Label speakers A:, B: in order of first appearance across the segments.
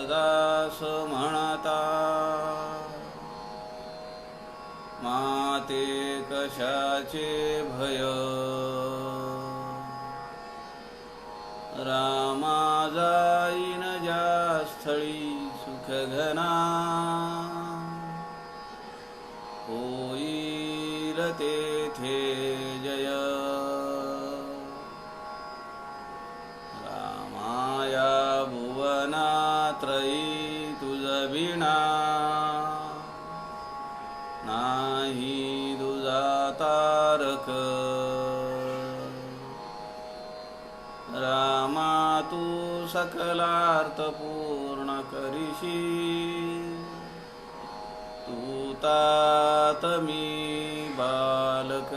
A: दास म्हणता, माते कशाचे भय, रामा जाईन ज्या स्थळी सुख घना, होईल तेथे जय. रामाया भुवनात्रयी तुझ विना, नाही तुझा तारक. रामा तू सकलार्थ पूर्ण करिशी, तू तात मी बालक.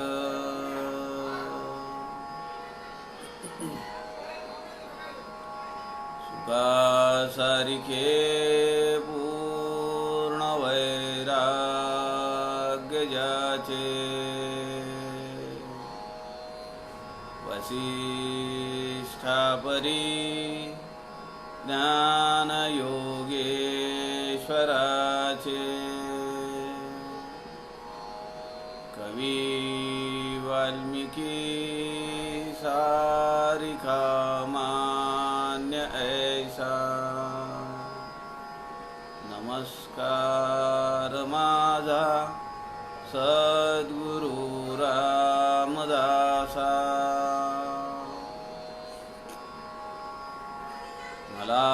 A: सुखासारिखे पूर्ण वैराग्य ज्याचे, वसिष्ठापरी ज्ञान योगेश्वराचे. कवी वाल्मिकी सारिखा मान्य ऐसा, नमस्कार माझा सद्गुरु रामदासा. मला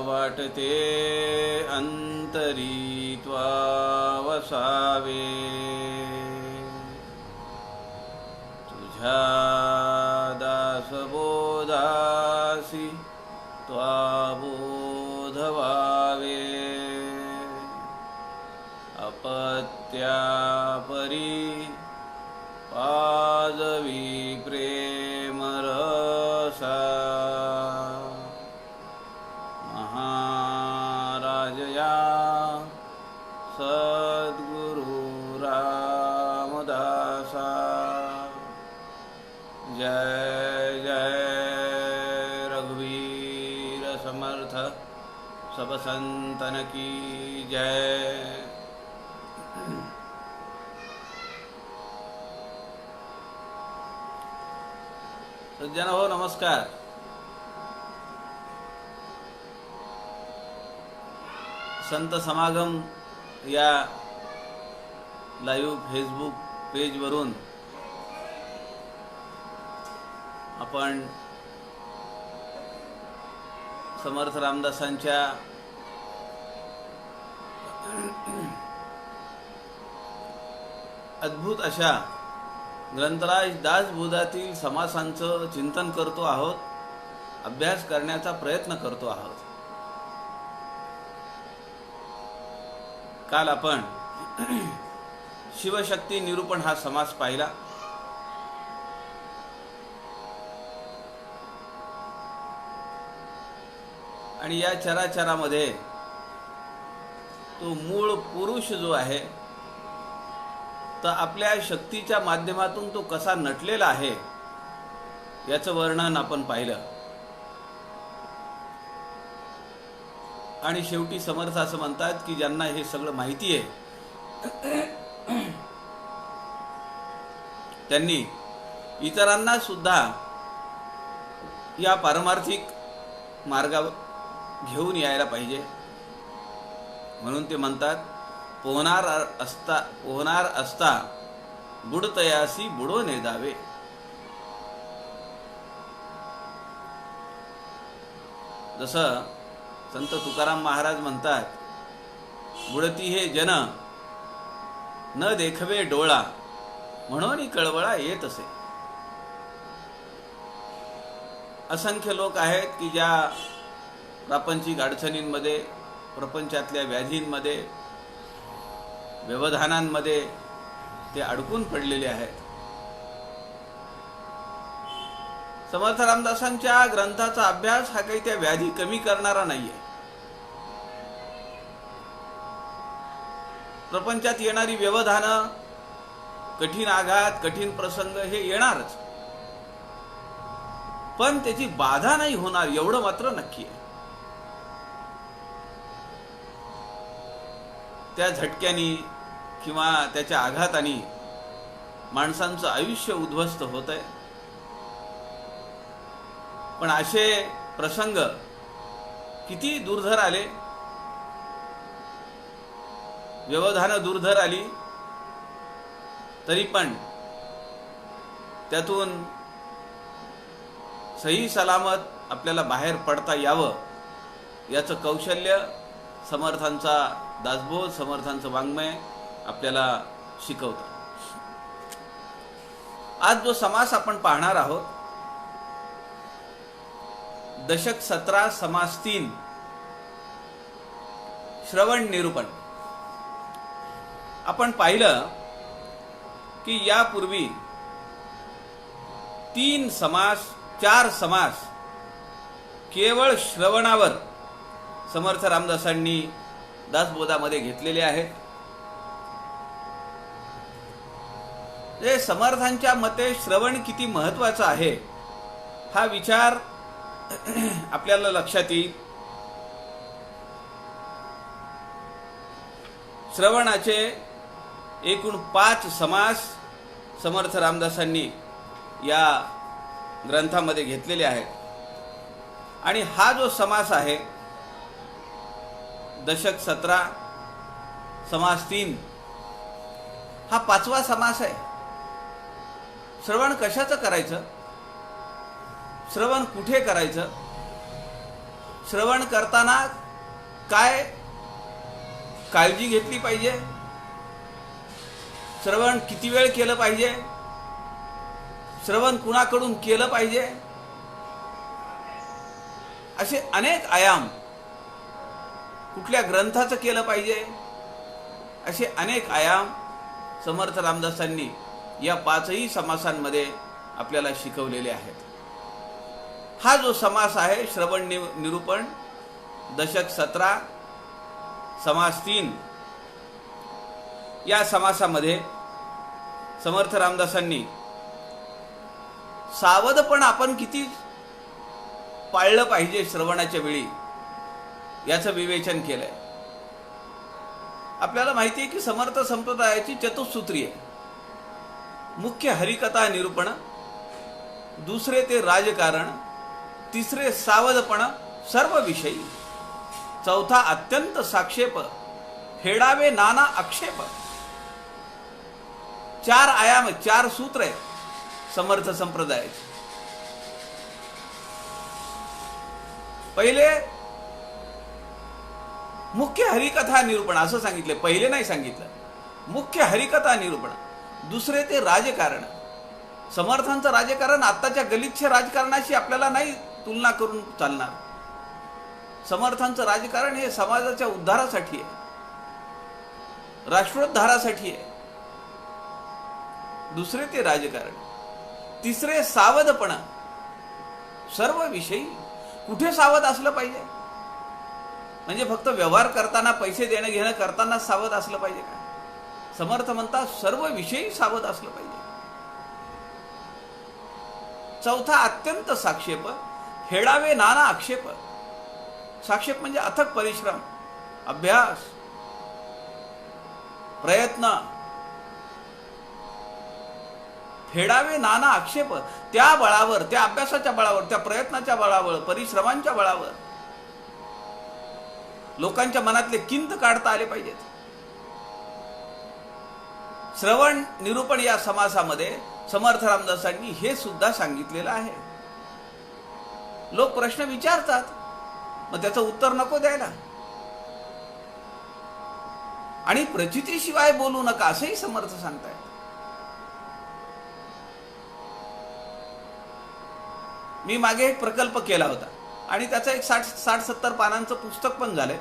A: वाटते अंतरी त्वा वसावे, तुझ्या दासबोधासी त्वा बोध व्हावे. अपत्यापरी पाजवी प्रेम रसा, महाराजया सद्गुरु रामदासा. जय जय रघुवीर समर्थ सब संतन की जय. सज्जन हो नमस्कार. संत समागम या लाईव्ह फेसबुक पेजवरून आपण समर्थ रामदासांच्या अद्भुत अशा ग्रंथराज दासबोधातील समासांचं चिंतन करतो आहोत, अभ्यास करण्याचा प्रयत्न करतो आहोत. काल आपण शिवशक्ती निरूपण हा समास पाहिला. आणि या चराचरामध्ये तो मूळ पुरुष जो आहे, तर आपल्या शक्तीच्या माध्यमातून तो कसा नटलेला आहे याचं वर्णन आपण पाहिलं. आणि शेवटी समर्थ असं म्हणतात की ज्यांना हे सगळं माहिती आहे त्यांनी इतरांना सुद्धा या पारमार्थिक मार्गावर घेऊन यायला पाहिजे. म्हणून ते म्हणतात, पोहणार असता बुडतयासी बुडो नेदावे. जसं संत तुकाराम महाराज म्हणतात, बुडती हे जन न देखवे डोळा, म्हणून कळवळा येत असे. असंख्य लोक आहेत की ज्या प्रापंचिक अडचणींमध्ये, प्रपंचातल्या व्याधींमध्ये, व्यवधानांमध्ये ते अडकून पडलेले आहेत. समर्थ रामदासांच्या ग्रंथाचा अभ्यास हा काही त्या व्याधी कमी करणारा नाहीये. प्रपंचात येणारी व्यवधानं, कठीण आघात, कठीण प्रसंग हे येणारच, पण त्याची बाधा नाही होणार एवढं मात्र नक्की आहे. त्या झटक्यानी किंवा त्याच्या आघाताने माणसांचं आयुष्य उद्ध्वस्त होत आहे. पण असे प्रसंग किती दुर्धर आले, व्यवधानं दुर्धर आली, तरी पण त्यातून सही सलामत आपल्याला बाहेर पडता यावं याचं कौशल्य समर्थांचा दासबोध, समर्थांचं वाङ्मय आपल्याला शिकवतं. आज जो समास आपण पाहणार आहोत, दशक 17 समास 3 श्रवण निरूपण. आपण पाहिलं की यापूर्वी 3 समास 4 समास केवळ श्रवणावर समर्थ रामदासांनी दासबोधामध्ये घेतलेले आहेत. जे समर्थांच्या मते श्रवण किती महत्त्वाचं आहे हा विचार आपल्याला लक्षात येईल. श्रवणाचे एकूण 5 समास समर्थ रामदासांनी या ग्रंथामध्ये घेतलेले आहेत. आणि हा जो समास आहे दशक 17 समास 3 हा 5वा समास आहे. श्रवण कशाचं करायचं, श्रवण कुठे करायचं, श्रवण करताना काय काळजी घेतली पाहिजे, श्रवण किती वेळ केलं पाहिजे, श्रवण कुणाकडून केलं पाहिजे, असे अनेक आयाम, कुठल्या ग्रंथाचं केलं पाहिजे, असे अनेक आयाम समर्थ रामदासांनी या 5ही समासांमध्ये आपल्याला शिकवलेले आहेत. हा जो समास आहे श्रवण निरूपण दशक 17 समास 3, या समासामध्ये समर्थ रामदासांनी सावधपण आपण किती पाळलं पाहिजे श्रवणाच्या वेळी याचं विवेचन केलंय. आपल्याला माहिती आहे की समर्थ संप्रदायाची चतुसूत्री आहे. मुख्य हरिकथा निरूपण, दुसरे ते राजकारण, तिसरे सावधपण सर्व विषयी, चौथा अत्यंत साक्षेप, फेडावे नाना आक्षेप. 4 आयाम, 4 सूत्र आहेत समर्थ संप्रदायाचे. पहिले मुख्य हरिकथा निरूपण असं सांगितले, पहिले नाही सांगितलं. मुख्य हरिकथा निरूपण. दुसरे ते राजकारण. समर्थांचं राजकारण आत्ताच्या गलिच्छ राजकारणाशी आपल्याला नाही तुलना करून चालणार. समर्थांचं राजकारण हे समाजाच्या उद्धारासाठी आहे, राष्ट्रोद्धारासाठी आहे. दुसरे ते राजकारण. तिसरे सावधपण सर्व विषयी. कुठे सावध असलं पाहिजे, म्हणजे फक्त व्यवहार करताना, पैसे देणं घेणं करताना सावध असलं पाहिजे का? समर्थ म्हणतात सर्व विषयी सावध असलं पाहिजे. चौथा अत्यंत साक्षेप, फेडावे नाना आक्षेप. साक्षेप म्हणजे अथक परिश्रम, अभ्यास, प्रयत्न. फेडावे नाना आक्षेप. त्या बळावर, त्या अभ्यासाच्या बळावर, त्या प्रयत्नाच्या बळावर, परिश्रमांच्या बळावर लोकांच्या मनातले किंत काढता आले पाहिजेत. श्रवण निरूपण या समासामध्ये समर्थ रामदासांनी हे सुद्धा सांगितलेलं आहे. लोक प्रश्न विचारतात, मग त्याचं उत्तर नको द्यायला, आणि प्रचितीशिवाय बोलू नका असंही समर्थ सांगतायत. मी मागे एक प्रकल्प केला होता आणि त्याचं एक 60-70 पानांचं पुस्तक पण झालंय.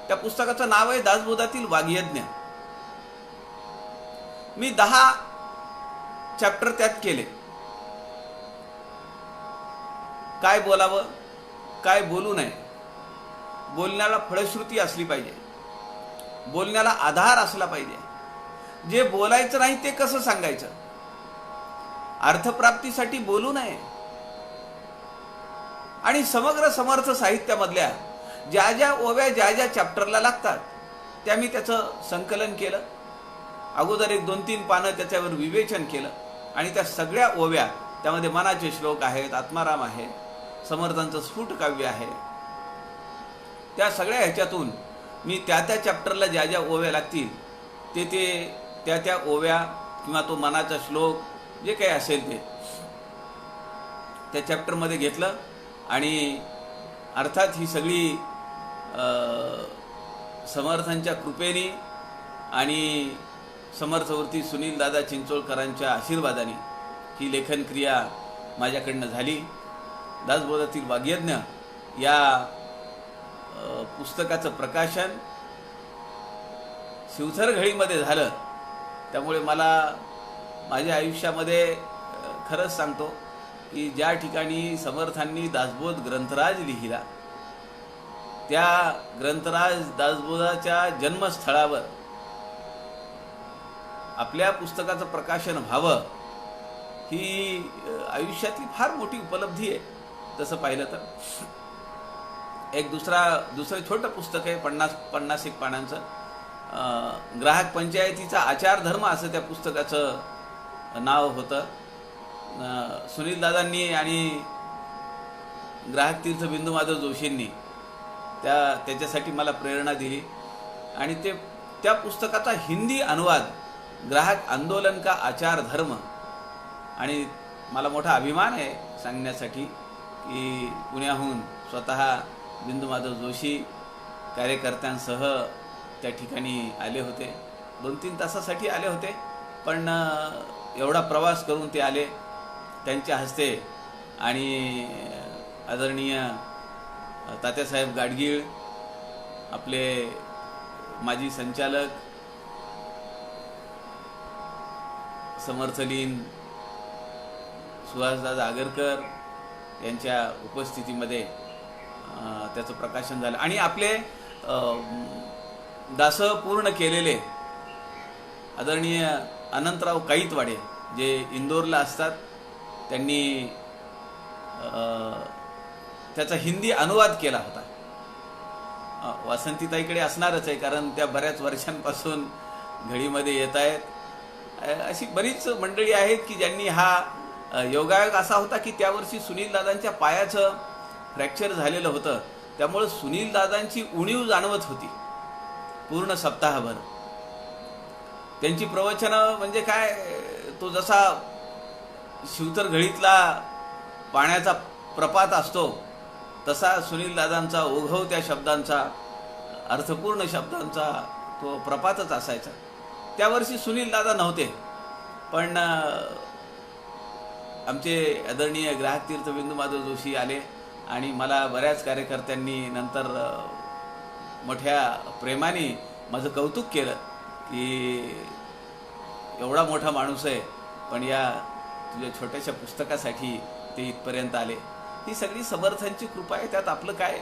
A: त्या पुस्तकाचं नाव आहे दासबोधातील वाग्यज्ञ. मी 10 चॅप्टर त्यात केले. काय बोलावं, काय बोलू नये, बोलण्याला फळश्रुती असली पाहिजे, बोलण्याला आधार असला पाहिजे, जे बोलायचं नाही ते कसं सांगायचं, अर्थप्राप्तीसाठी बोलू नये, आणि समग्र समर्थ साहित्यामधल्या ज्या ज्या ओव्या ज्या ज्या चॅप्टरला लागतात त्या मी त्याचं संकलन केलं. अगोदर एक 2-3 पानं त्याच्यावर विवेचन केलं आणि त्या सगळ्या ओव्या, त्यामध्ये मनाचे श्लोक आहेत, आत्माराम आहे, समर्थांचं स्फुट काव्य आहे. त्या सगळ्या ह्याच्यातून मी त्या चॅप्टरला ज्या ज्या ओव्या लागतील ते त्या ओव्या किंवा तो मनाचा श्लोक जे काही असेल ते त्या चॅप्टरमध्ये घेतलं. आणि अर्थात ही सगळी समर्थांच्या कृपेने आणि समर्थवरती सुनील दादा चिंचोळकरांच्या आशीर्वादाने ही लेखन क्रिया माझ्याकडनं झाली. दासबोधातील वाग्यज्ञ या पुस्तकाचं प्रकाशन शिवथर घळीमध्ये झालं. त्यामुळे मला माझ्या आयुष्यामध्ये खरंच सांगतो की ज्या ठिकाणी समर्थांनी दासबोध ग्रंथराज लिहिला त्या ग्रंथराज दासबोधाच्या जन्मस्थळावर आपल्या पुस्तकाचं प्रकाशन व्हावं ही आयुष्यातली फार मोठी उपलब्धी आहे. तसं पाहिलं तर एक दुसरं छोटं पुस्तक आहे 50 एक पानांचं, ग्राहक पंचायतीचा आचार धर्म असं त्या पुस्तकाचं नाव होतं. सुनील दादांनी आणि ग्राहक तीर्थ बिंदू माधव जोशींनी त्याच्यासाठी मला प्रेरणा दिली आणि त्या पुस्तकाचा हिंदी अनुवाद ग्राहक आंदोलन का आचार धर्म. आणि मला मोठा अभिमान आहे सांगण्यासाठी की पुण्याहून स्वतः बिंदू माधव जोशी कार्यकर्त्यांसह त्या ठिकाणी आले होते. 2-3 तासासाठी आले होते, पण एवढा प्रवास करून ते आले. त्यांच्या हस्ते आणि आदरणीय तात्यासाहेब गाडगीळ, आपले माजी संचालक समर्थलीन सुहासदादा आगरकर यांच्या उपस्थितीमध्ये त्याचं प्रकाशन झालं. आणि आपले दास पूर्ण केलेले आदरणीय अनंतराव काईतवाडे जे इंदोरला असतात, त्यांनी त्याचा हिंदी अनुवाद केला होता. वासंतीताईकडे असणारच आहे, कारण त्या बऱ्याच वर्षांपासून घडीमध्ये येत आहेत. अशी बरीच मंडळी आहेत की ज्यांनी हा योगायोग असा होता की त्या वर्षी सुनील दादांच्या पायाचं फ्रॅक्चर झालेलं होतं. त्यामुळे सुनील दादांची उणीव जाणवत होती पूर्ण सप्ताहभर. त्यांची प्रवचनं म्हणजे काय, तो जसा शिवतर घळीतला पाण्याचा प्रपात असतो तसा सुनील दादांचा ओघव त्या शब्दांचा, अर्थपूर्ण शब्दांचा तो प्रपातच असायचा. त्यावर्षी सुनील दादा नव्हते, पण आमचे आदरणीय ग्राहक तीर्थ बिंदू माधव जोशी आले आणि मला बऱ्याच कार्यकर्त्यांनी नंतर मोठ्या प्रेमाने माझं कौतुक केलं की एवढा मोठा माणूस आहे पण या तुझ्या छोट्याशा पुस्तकासाठी ते इथपर्यंत आले. ही सगळी समर्थांची कृपा आहे. त्यात आपलं काय,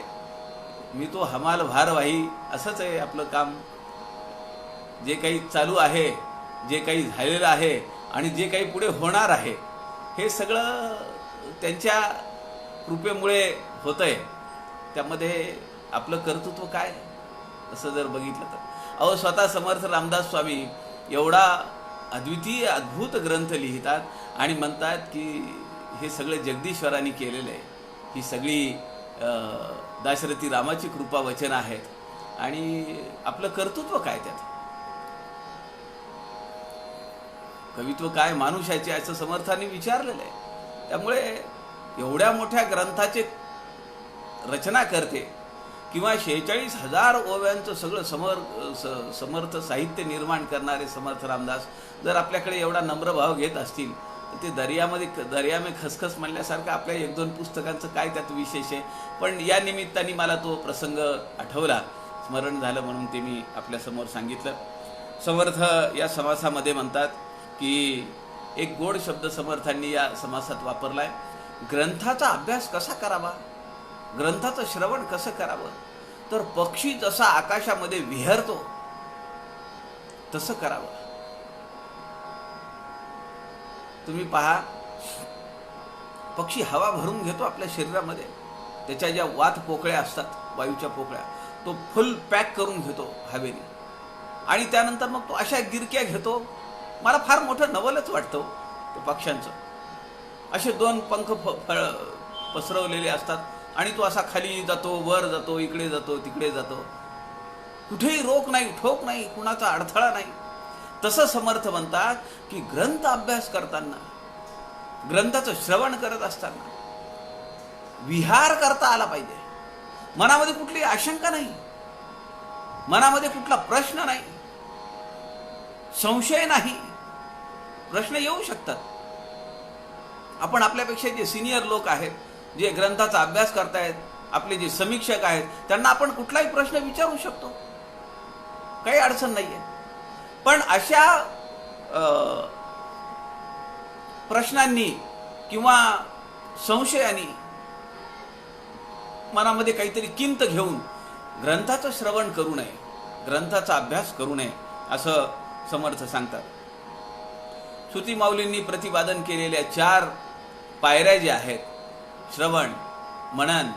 A: मी तो हमाल भारवाही असंच आहे आपलं काम. जे काही चालू आहे, जे काही झालेलं आहे आणि जे काही पुढे होणार आहे, हे सगळं त्यांच्या कृपेमुळे होतंय. त्यामध्ये आपलं कर्तृत्व काय असं जर बघितलं तर स्वतः समर्थ रामदास स्वामी एवढा अद्वितीय अद्भुत ग्रंथ लिहितात आणि म्हणतात की हे सगळे जगदीश्वरांनी केलेलं आहे. ही सगळी दाशरथी रामाची कृपा वचन आहेत आणि आपलं कर्तृत्व काय, त्यात कवित्व काय, माणुष्याचे, असं समर्थांनी विचारलेलं आहे. त्यामुळे एवढ्या मोठ्या ग्रंथाचे रचना करते किंवा 46,000 ओव्यांचं सगळं समर्थ साहित्य निर्माण करणारे समर्थ रामदास जर आपल्याकडे एवढा नम्र भाव घेत असतील तर ते दर्या में खसखस म्हणल्यासारखं आपल्या 1-2 पुस्तकांचं काय त्यात विशेष आहे. पण या निमित्ताने मला तो प्रसंग आठवला, स्मरण झालं, म्हणून ते मी आपल्यासमोर सांगितलं. समर्थ या समासामध्ये म्हणतात की एक गोड शब्द समर्थांनी या समासात वापरलाय. ग्रंथाचा अभ्यास कसा करावा, ग्रंथाचं श्रवण कसं करावं, तर पक्षी जसा आकाशामध्ये विहरतो तसं करावं. तुम्ही पहा, पक्षी हवा भरून घेतो आपल्या शरीरामध्ये, त्याच्या ज्या वात पोकळ्या असतात, वायूच्या पोकळ्या, तो फुल पॅक करून घेतो हवेने. आणि त्यानंतर मग तो अशा गिरक्या घेतो. मला फार मोठं नवलच वाटतं ते पक्ष्यांचं. असे दोन पंख पसरवलेले असतात आणि तो असा खाली जातो, वर जातो, इकडे जातो, तिकडे जातो. कुठेही रोक नाही, ठोक नाही, कुणाचा अडथळा नाही. तसं समर्थ म्हणतात की ग्रंथ अभ्यास करताना, ग्रंथाचं श्रवण करत असताना विहार करता आला पाहिजे. मनामध्ये कुठली आशंका नाही, मनामध्ये कुठला प्रश्न नाही, संशय नाही. प्रश्न येऊ शकतात. आपण आपल्यापेक्षा जे सिनियर लोक आहेत, जे ग्रंथाचा अभ्यास करतायत, आपले जे समीक्षक आहेत, त्यांना आपण कुठलाही प्रश्न विचारू शकतो, काही अडचण नाहीये. पण अशा प्रश्नांनी किंवा संशयानी मनामध्ये काहीतरी किंत घेऊन ग्रंथाचं श्रवण करू नये, ग्रंथाचा अभ्यास करू नये, असं समर्थ सांगतात. श्रुती माऊलींनी प्रतिपादन केलेल्या 4 पायऱ्या ज्या आहेत, श्रवण, मनन,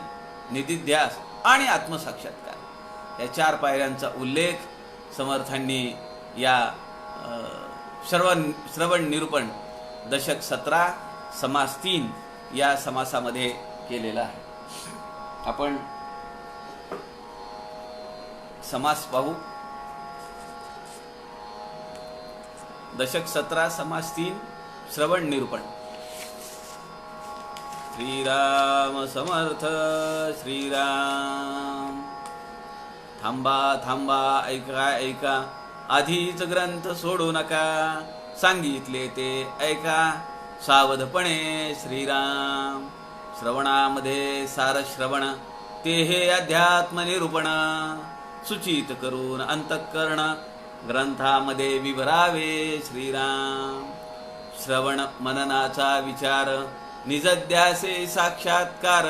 A: निधिध्यास आणि आत्मसाक्षात्कार, या 4 पायऱ्यांचा उल्लेख समर्थांनी या श्रवण निरूपण दशक 17 समास 3 या समासामध्ये केलेला आहे. आपण समास पाहू. दशक 17 समास 3 श्रवण निरूपण. श्रीराम समर्थ श्रीराम. थांबा थांबा, ऐका ऐका, आधीच ग्रंथ सोडू नका, सांगितले ते ऐका सावधपणे श्रीराम. श्रवणामध्ये सार श्रवण, ते हे अध्यात्म निरूपण, सूचित करून अंतःकरण ग्रंथामध्ये विभरावे श्रीराम. श्रवण मननाचा विचार, निजध्यासे साक्षात्कार,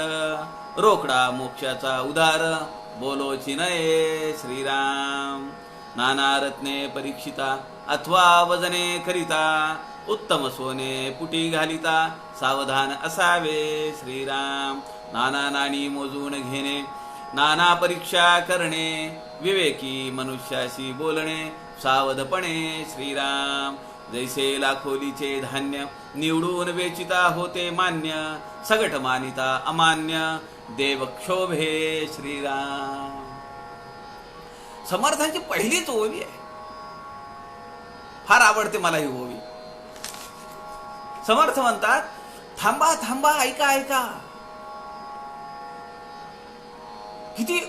A: रोकडा मोक्षाचा उदार, बोलोची नये श्रीराम. नाना रत्ने परीक्षिता, अथवा वजने करिता, उत्तम सोने पुटी घालिता, सावधान असावे श्रीराम. नाना नाणी मोजून घेणे, नाना परीक्षा करणे, विवेकी मनुष्याशी बोलणे, सावधपणे श्रीराम. जैसे लाखोलीचे धान्य, निवडून वेचिता होते मान्य, सगट मानिता अमान्य, देव क्षोभे श्रीराम. समर्थांची पहिलीच ओवी आहे. फार आवडते मला ही ओवी. समर्थ म्हणतात, थांबा थांबा, ऐका ऐका. किती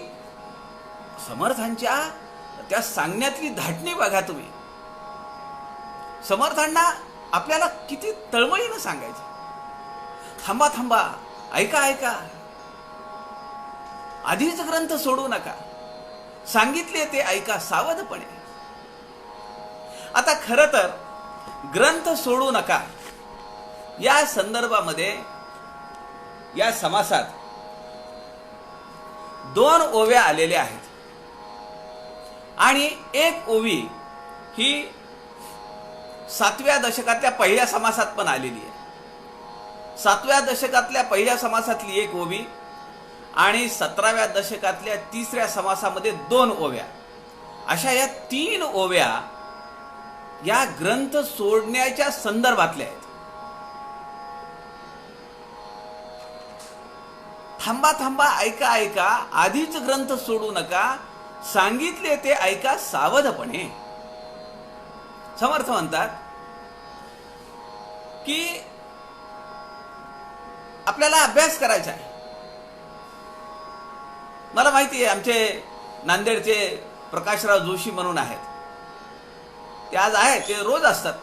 A: समर्थांच्या त्या सांगण्यातली धाटणी बघा तुम्ही. समर्थांना आपल्याला किती तळमळीनं सांगायचं, थांबा थांबा, ऐका ऐका, आधीच ग्रंथ सोडू नका, सांगितले ते ऐका सावधपणे. आता खरं तर ग्रंथ सोडू नका या संदर्भामध्ये या समासात 2 ओव्या आलेल्या आहेत आणि एक ओवी ही 7व्या दशकातल्या पहिल्या समासात पण आलेली आहे. 7व्या दशकातल्या पहिल्या समासातली एक ओवी आणि 17व्या दशकातल्या 3ऱ्या समासामध्ये 2 ओव्या, अशा या 3 ओव्या या ग्रंथ सोडण्याच्या संदर्भातल्या आहेत. थांबा थांबा, ऐका ऐका, आधीच ग्रंथ सोडू नका, सांगितले ते ऐका सावधपणे. समर्थ म्हणतात की आपल्याला अभ्यास करायचा आहे. मला माहिती आहे आमचे नांदेडचे प्रकाशराव जोशी म्हणून आहेत, ते आज आहेत, ते रोज असतात.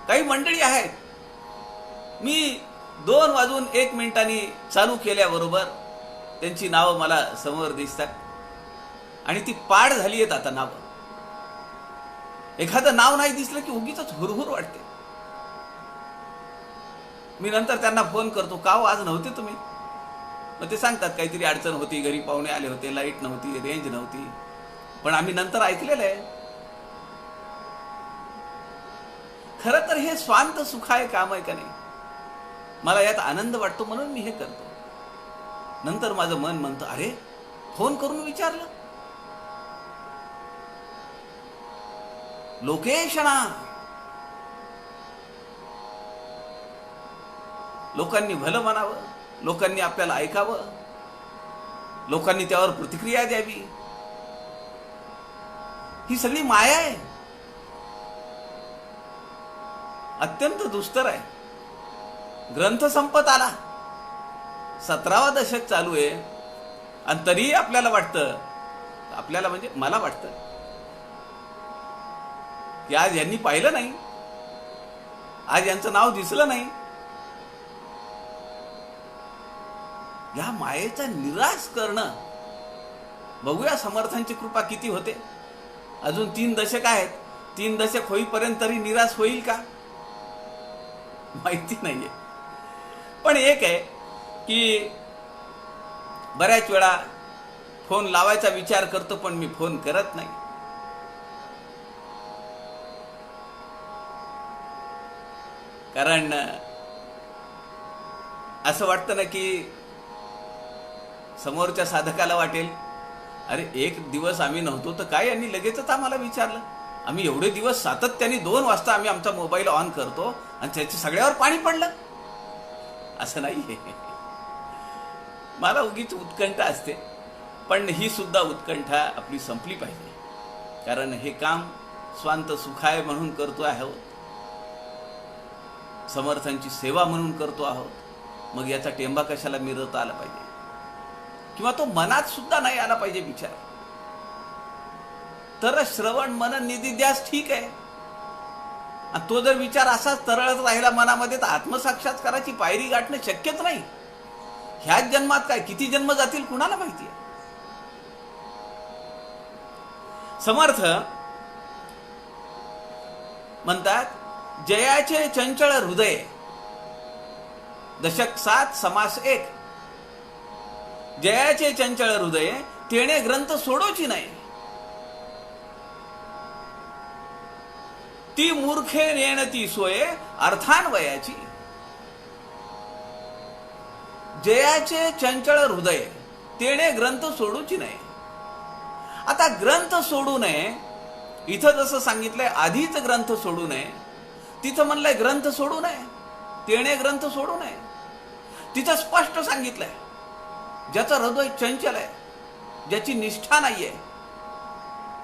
A: काही मंडळी आहेत, मी 2:01 चालू केल्याबरोबर त्यांची नावं मला समोर दिसतात आणि ती पाठ झाली आहेत आता नावं. एखादं नाव नाही दिसलं की उगीच हुरहुर वाटते. मी नंतर त्यांना फोन करतो, का हो आज नव्हते तुम्ही? मग ते सांगतात काहीतरी अडचण होती, घरी पाहुणे आले होते, लाईट नव्हती, रेंज नव्हती. पण आम्ही नंतर ऐकलेलं आहे. खरं तर हे स्वांत सुखाय काम आहे का नाही? मला यात आनंद वाटतो म्हणून मी हे करतो. नंतर माझं मन म्हणतं, अरे फोन करून विचारलं. लोकेशना. लोकांनी भलं म्हणावं, लोकांनी आपल्याला ऐकावं, लोकांनी त्यावर प्रतिक्रिया द्यावी, ही सगळी माया आहे. अत्यंत दुस्तर आहे. ग्रंथ संपत आला, 17वा दशक चालू आहे, आणि तरीही आपल्याला वाटतं, आपल्याला म्हणजे मला वाटतं की आज यांनी पाहिलं नाही, आज यांचं नाव दिसलं नाही. या मायेचा निराश करणं, बघूया समर्थांची कृपा किती होते. अजून 3 दशक आहेत. 3 दशक होईपर्यंत तरी निराश होईल का माहिती नाहीये. पण एक आहे की बऱ्याच वेळा फोन लावायचा विचार करतो, पण मी फोन करत नाही. कारण असं वाटतं ना की समोरच्या साधकाला वाटेल, अरे एक दिवस आम्ही नव्हतो तर काय यांनी लगेचच आम्हाला विचारलं. आम्ही एवढे दिवस सातत्याने 2 वाजता आम्ही आमचा मोबाईल ऑन करतो आणि त्याच्या सगळ्यावर पाणी पडलं. असं नाही. मला उगीच उत्कंठा असते, पण ही सुद्धा उत्कंठा आपली संपली पाहिजे. कारण हे काम स्वांत सुखाय म्हणून करतो आहोत, समर्थांची सेवा म्हणून करतो आहोत. मग याचा टेंबा कशाला मिरवता आला पाहिजे, किंवा तो मनात सुद्धा नाही आला पाहिजे विचार. तर श्रवण मनन निधिध्यास ठीक आहे. आणि तो जर विचार असाच तरळत राहिला मनामध्ये, तर आत्मसाक्षात्काराची पायरी गाठणं शक्यच नाही. ह्याच जन्मात काय, किती जन्म जातील कुणाला माहिती आहे. समर्थ म्हणतात, जयाचे चंचळ हृदय, दशक 7 समास 1. जयाचे चंचळ हृदय तेणे ग्रंथ सोडोची नाही. ती मूर्खे नेणती सोय अर्थान्वयाची. जयाचे चंचळ हृदय तेणे ग्रंथ सोडूची नाही. आता ग्रंथ सोडू नये, इथं जसं सांगितलंय आधीच ग्रंथ सोडू नये, तिथं म्हणलंय ग्रंथ सोडू नये, तेणे ग्रंथ सोडू नये. तिथं स्पष्ट सांगितलंय, ज्याचं हृदय चंचल आहे, ज्याची निष्ठा नाहीये,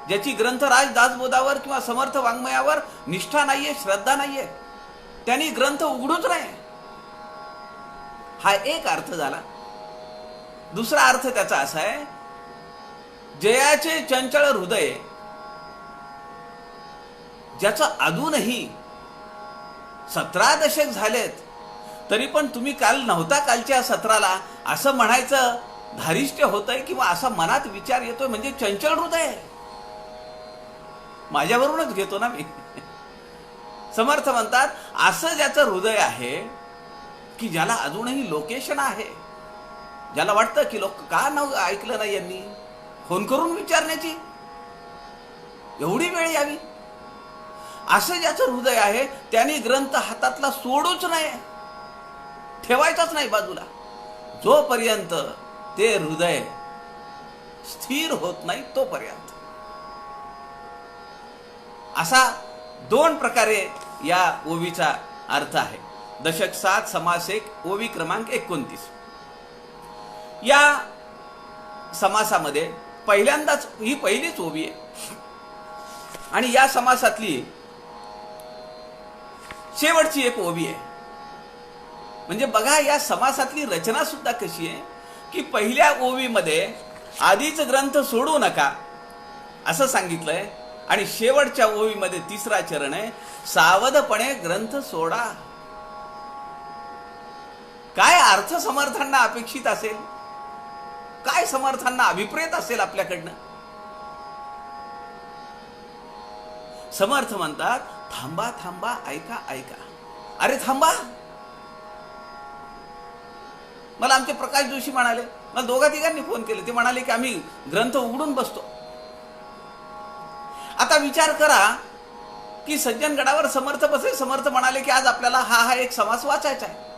A: ज्याची ग्रंथराज दासबोधावर किंवा समर्थ वाङ्मयावर निष्ठा नाहीये, श्रद्धा नाहीये, त्यांनी ग्रंथ उघडूच नाही. हा एक अर्थ झाला. दुसरा अर्थ त्याचा असा आहे, जयाचे चंचळ हृदय, ज्याचं अजूनही 17 दशक झालेत, तरी पण तुम्ही काल नव्हता कालच्या 17ला असं म्हणायचं धारिष्ट्य होतंय, किंवा असा मनात विचार येतोय, म्हणजे चंचल हृदय आहे. माझ्यावरूनच घेतो ना मी. समर्थ म्हणतात, असं ज्याचं हृदय आहे की ज्याला अजूनही लोकेशन आहे, ज्याला वाटतं की लोक का नाव ऐकलं नाही यांनी, फोन करून विचारण्याची एवढी वेळ यावी, असं ज्याचं हृदय आहे त्यांनी ग्रंथ हातातला सोडूच नाही, ठेवायचाच नाही बाजूला, जोपर्यंत ते हृदय स्थिर होत नाही तोपर्यंत. असा 2 प्रकारे या ओवीचा अर्थ आहे. दशक 7 समास 1 ओवी क्रमांक 29. या समासामध्ये पहिल्यांदाच ही पहिलीच ओवी आहे, आणि या समासातली शेवटची एक ओवी आहे. म्हणजे बघा या समासातली रचना सुद्धा कशी आहे की पहिल्या ओवीमध्ये आधीच ग्रंथ सोडू नका असं सांगितलंय, आणि शेवटच्या ओवीमध्ये 3रा चरण आहे, सावधपणे ग्रंथ सोडा. काय अर्थ समर्थांना अपेक्षित असेल, काय समर्थांना अभिप्रेत असेल आपल्याकडनं. समर्थ म्हणतात, थांबा थांबा, ऐका ऐका. अरे थांबा. मला आमचे प्रकाश जोशी म्हणाले, मला 2-3 फोन केले, ते म्हणाले की आम्ही ग्रंथ उघडून बसतो. आता विचार करा की सज्जनगडावर समर्थ बसले, समर्थ म्हणाले की आज आपल्याला हा एक समास वाचायचा आहे.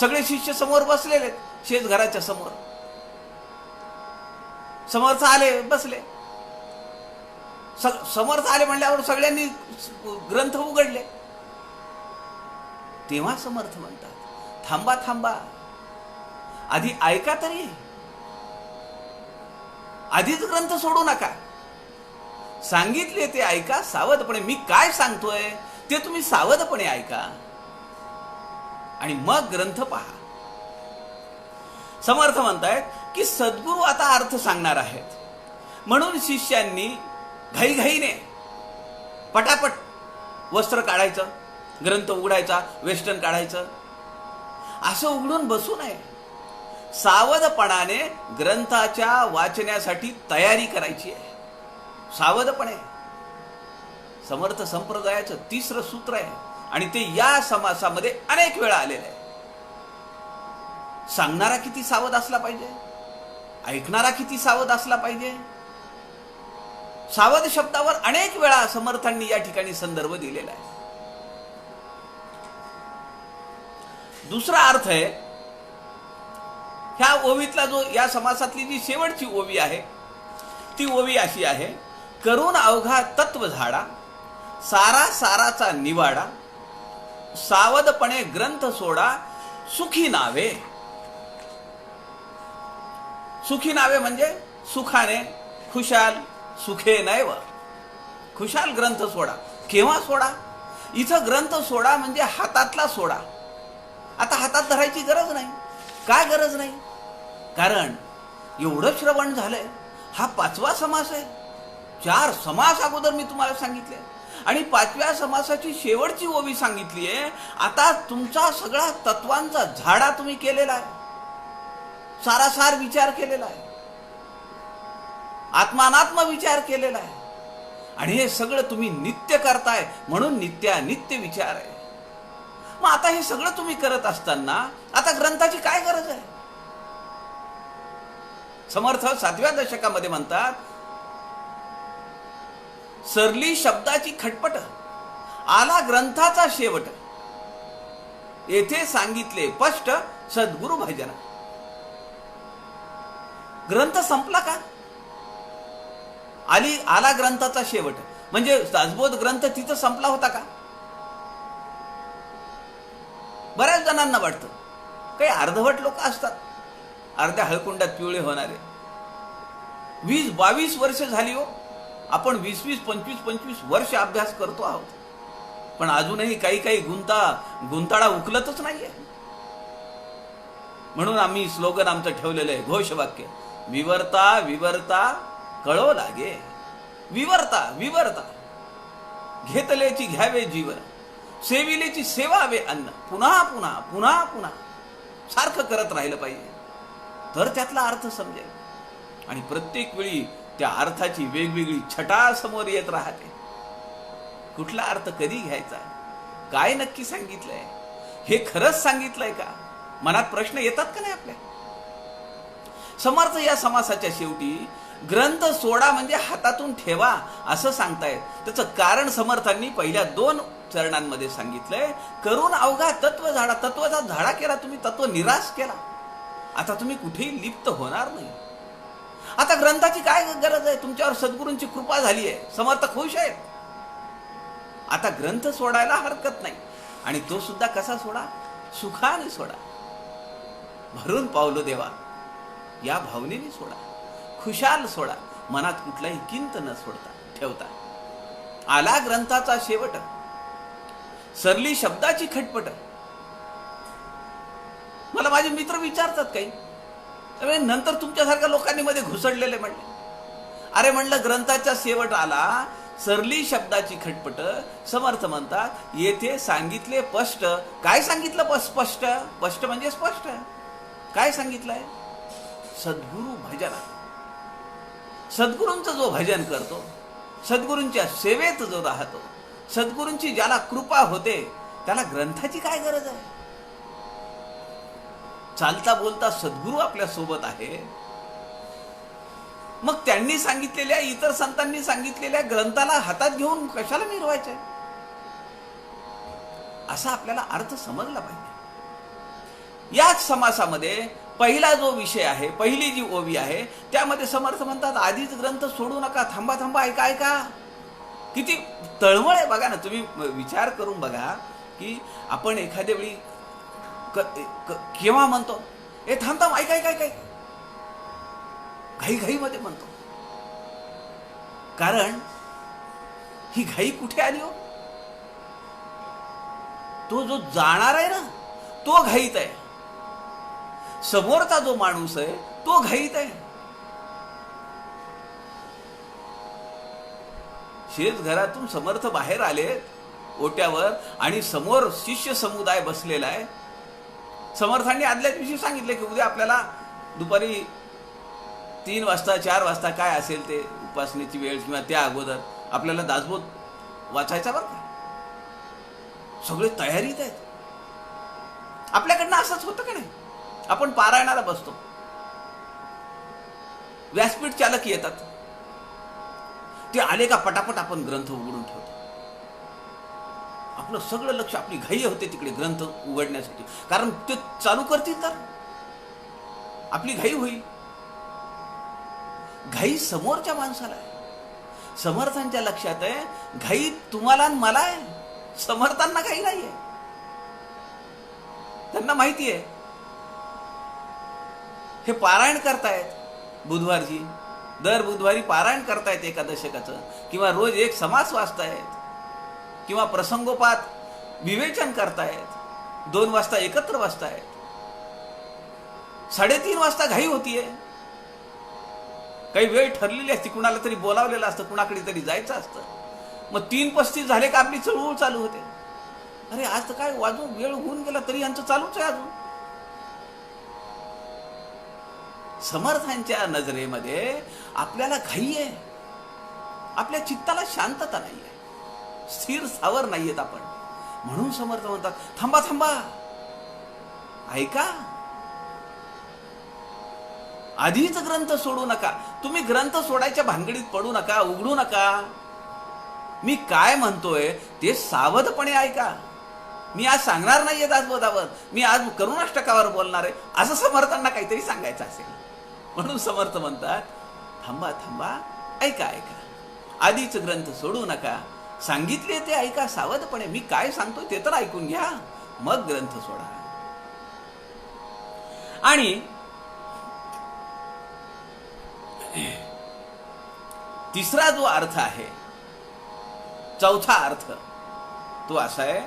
A: सगळे शिष्य समोर बसलेले, शेज घराच्या समोर. समर्थ आले, बसले. समर्थ आले म्हणल्यावर सगळ्यांनी ग्रंथ उघडले. तेव्हा समर्थ म्हणतात थांबा थांबा, आधी ऐका तरी, आधीच ग्रंथ सोडू नका. सांगितले ते ऐका सावधपणे. मी काय सांगतोय ते तुम्ही सावधपणे ऐका आणि मग ग्रंथ पहा. समर्थ म्हणतायत की सद्गुरू आता अर्थ सांगणार आहेत, म्हणून शिष्यांनी घाईघाईने पटापट वस्त्र काढायचं, ग्रंथ उघडायचा, वेष्टन काढायचं. असं उघडून बसू नये. सावधपणाने ग्रंथाच्या वाचण्यासाठी तयारी करायची आहे. सावधपणे. समर्थ संप्रदायाचं तिसरं सूत्र आहे आणि ते या समासामध्ये अनेक वेळा आलेलं आहे. सांगणारा किती सावध असला पाहिजे, ऐकणारा किती सावध असला पाहिजे. सावध शब्दावर अनेक वेळा समर्थांनी या ठिकाणी संदर्भ दिलेला आहे. दुसरा अर्थ आहे ह्या ओवीतला, जो या समासातली जी शेवटची ओवी आहे ती ओवी अशी आहे: करून अवघा तत्व झाडा, सारा साराचा निवाडा, सावधपणे ग्रंथ सोडा, सुखी नावे. सुखी नावे म्हणजे सुखाने, खुशाल, सुखे नैव. खुशाल ग्रंथ सोडा. केव्हा सोडा? इथं ग्रंथ सोडा म्हणजे हातातला सोडा. आता हातात धरायची गरज नाही. काय गरज नाही? कारण एवढं श्रवण झालंय. हा 5वा समास आहे. 4 समास अगोदर मी तुम्हाला सांगितले आणि 5व्या समासाची शेवटची ओवी सांगितली आहे. आता तुमचा सगळा तत्वांचा झाडा तुम्ही केलेला आहे, सारासार विचार केलेला आहे, आत्मानात्म विचार केलेला आहे आणि हे सगळं तुम्ही नित्य करताय, म्हणून नित्यानित्य विचार आहे. मग आता हे सगळं तुम्ही करत असताना आता ग्रंथाची काय गरज आहे? समर्थ 7व्या दशकामध्ये म्हणतात, सरली शब्दाची खटपट, आला ग्रंथाचा शेवट, येथे सांगितले स्पष्ट सद्गुरु भजन. ग्रंथ संपला का? आला ग्रंथाचा शेवट म्हणजे दासबोध ग्रंथ तिथं संपला होता का? बऱ्याच जणांना वाटतं. काही अर्धवट लोक असतात, अर्ध्या हळकुंडात पिवळे होणारे. 20-22 वर्ष झाली हो, आपण 20-20, 25-25 वर्ष अभ्यास करतो आहोत, पण अजूनही काही काही गुंताळा उकलतच नाहीये. म्हणून आम्ही स्लोगन आमचं ठेवलेलं आहे, घोषवाक्य: विवर्ता विवर्ता कळो लागे. विवर्ता विवर्ता, घेतलेची घ्यावे जीवन, सेविलेची सेवावे अन्न. पुन्हा पुन्हा पुन्हा पुन्हा सारखं करत राहिलं पाहिजे, तर त्यातला अर्थ समजेल. आणि प्रत्येक वेळी त्या अर्थाची वेगवेगळी छटा समोर येत राहते. कुठला अर्थ कधी घ्यायचा, काय नक्की सांगितलंय, हे खरंच सांगितलंय का, मनात प्रश्न येतात का नाही आपल्या? समर्थ या समासाच्या शेवटी ग्रंथ सोडा म्हणजे हातातून ठेवा असं सांगतायत. त्याचं कारण समर्थांनी पहिल्या 2 चरणांमध्ये सांगितलंय. करून अवघा तत्व झाडा. तत्वाचा झाडा केला तुम्ही, तत्व निराश केला. आता तुम्ही कुठेही लिप्त होणार नाही. आता ग्रंथाची काय गरज आहे? तुमच्यावर सद्गुरूंची कृपा झाली आहे, समर्थ खुश आहेत. आता ग्रंथ सोडायला हरकत नाही. आणि तो सुद्धा कसा सोडा? सुखाने सोडा. भरून पावलो देवा या भावनेने सोडा. खुशाल सोडा, मनात कुठलाही किंत न सोडता ठेवता. आला ग्रंथाचा शेवट, सरली शब्दाची खटपट. मला माझे मित्र विचारतात काही, नंतर तुमच्यासारख्या लोकांनी मध्ये घुसडलेले म्हणले, अरे म्हणलं ग्रंथाचा शेवट आला, सरली शब्दाची खटपट. समर्थ म्हणतात, येथे सांगितले स्पष्ट. काय सांगितलं स्पष्ट? स्पष्ट म्हणजे स्पष्ट. काय सांगितलंय? सद्गुरु भजना. सद्गुरूंचं जो भजन करतो, सद्गुरूंच्या सेवेत जो राहतो, सद्गुरूंची ज्याला कृपा होते, त्याला ग्रंथाची काय गरज आहे? चालता बोलता सद्गुरू आपल्या सोबत आहे. मग त्यांनी सांगितलेल्या, इतर संतांनी सांगितलेल्या ग्रंथाला हातात घेऊन कशाला मिरवायचंय? असा आपल्याला अर्थ समजला पाहिजे. याच समासामध्ये पहिला जो विषय आहे, पहिली जी ओवी आहे, त्यामध्ये समर्थ म्हणतात, आधीच ग्रंथ सोडू नका, थांबा थांबा, ऐका ऐका. किती तळमळ आहे बघा ना. तुम्ही विचार करून बघा की आपण एखाद्या वेळी केव्हा म्हणतो, ए थांब थांब, ऐक ऐक ऐक ऐक, घाईघाईमध्ये म्हणतो. कारण ही घाई कुठे आली हो? तो जो जाणार आहे ना तो घाईत आहे, समोरचा जो माणूस आहे तो घाईत आहे. शेज घरातून समर्थ बाहेर आले ओट्यावर आणि समोर शिष्य समुदाय बसलेला आहे. समर्थांनी आदल्या दिवशी सांगितले की उद्या आपल्याला दुपारी 3 वाजता 4 वाजता काय असेल ते उपासनेची वेळ किंवा त्या अगोदर आपल्याला दासबोध वाचायचा बरं का. सगळे तयारीत आहेत. आपल्याकडनं असंच होतं का नाही? आपण पारायणाला बसतो, व्यासपीठ चालक येतात, ते आले का पटापट आपण ग्रंथ उघडून ठेवतो. आपलं सगळं लक्ष, आपली घाई होते तिकडे ग्रंथ उघडण्यासाठी, कारण ते चालू करतील तर आपली घाई होईल. घाई समोरच्या माणसाला आहे. समर्थांच्या लक्षात आहे घाई तुम्हाला आणि मला आहे, समर्थांना घाई नाही आहे. त्यांना माहिती आहे हे पारायण करतायत बुधवारची, दर बुधवारी पारायण करतायत एकादशकाचं, किंवा रोज एक समास वाचतायत, किंवा प्रसंगोपात विवेचन करतायत, 2 वाजता एकत्र वाचतायत. 3:30 वाजता घाई होतीये. काही वेळ ठरलेली असते, कुणाला तरी बोलावलेलं असतं, कुणाकडे तरी जायचं असतं. मग 3:35 झाले का आपली चळवळ चालू होते. अरे आज तर काय वाजून वेळ होऊन गेला तरी यांचं चालूच आहे अजून. समर्थांच्या नजरेमध्ये आपल्याला घाई आहे, आपल्या चित्ताला शांतता नाही आहे, स्थिर सावर नाहीयेत आपण. म्हणून समर्थ म्हणतात थांबा थांबा, ऐका, आधीच ग्रंथ सोडू नका. तुम्ही ग्रंथ सोडायच्या भानगडीत पडू नका, उघडू नका. मी काय म्हणतोय ते सावधपणे ऐका. मी आज सांगणार नाहीये दासबोधावर, मी आज करुणाष्टकावर बोलणार आहे, असं समर्थांना काहीतरी सांगायचं असेल. म्हणून समर्थ म्हणतात थांबा थांबा, ऐका ऐका, आधीच ग्रंथ सोडू नका, सांगितले ते ऐका सावधपणे. मी काय सांगतोय ते तर ऐकून घ्या, मग ग्रंथ सोडा. आणि तिसरा जो अर्थ आहे, चौथा अर्थ, तो असा आहे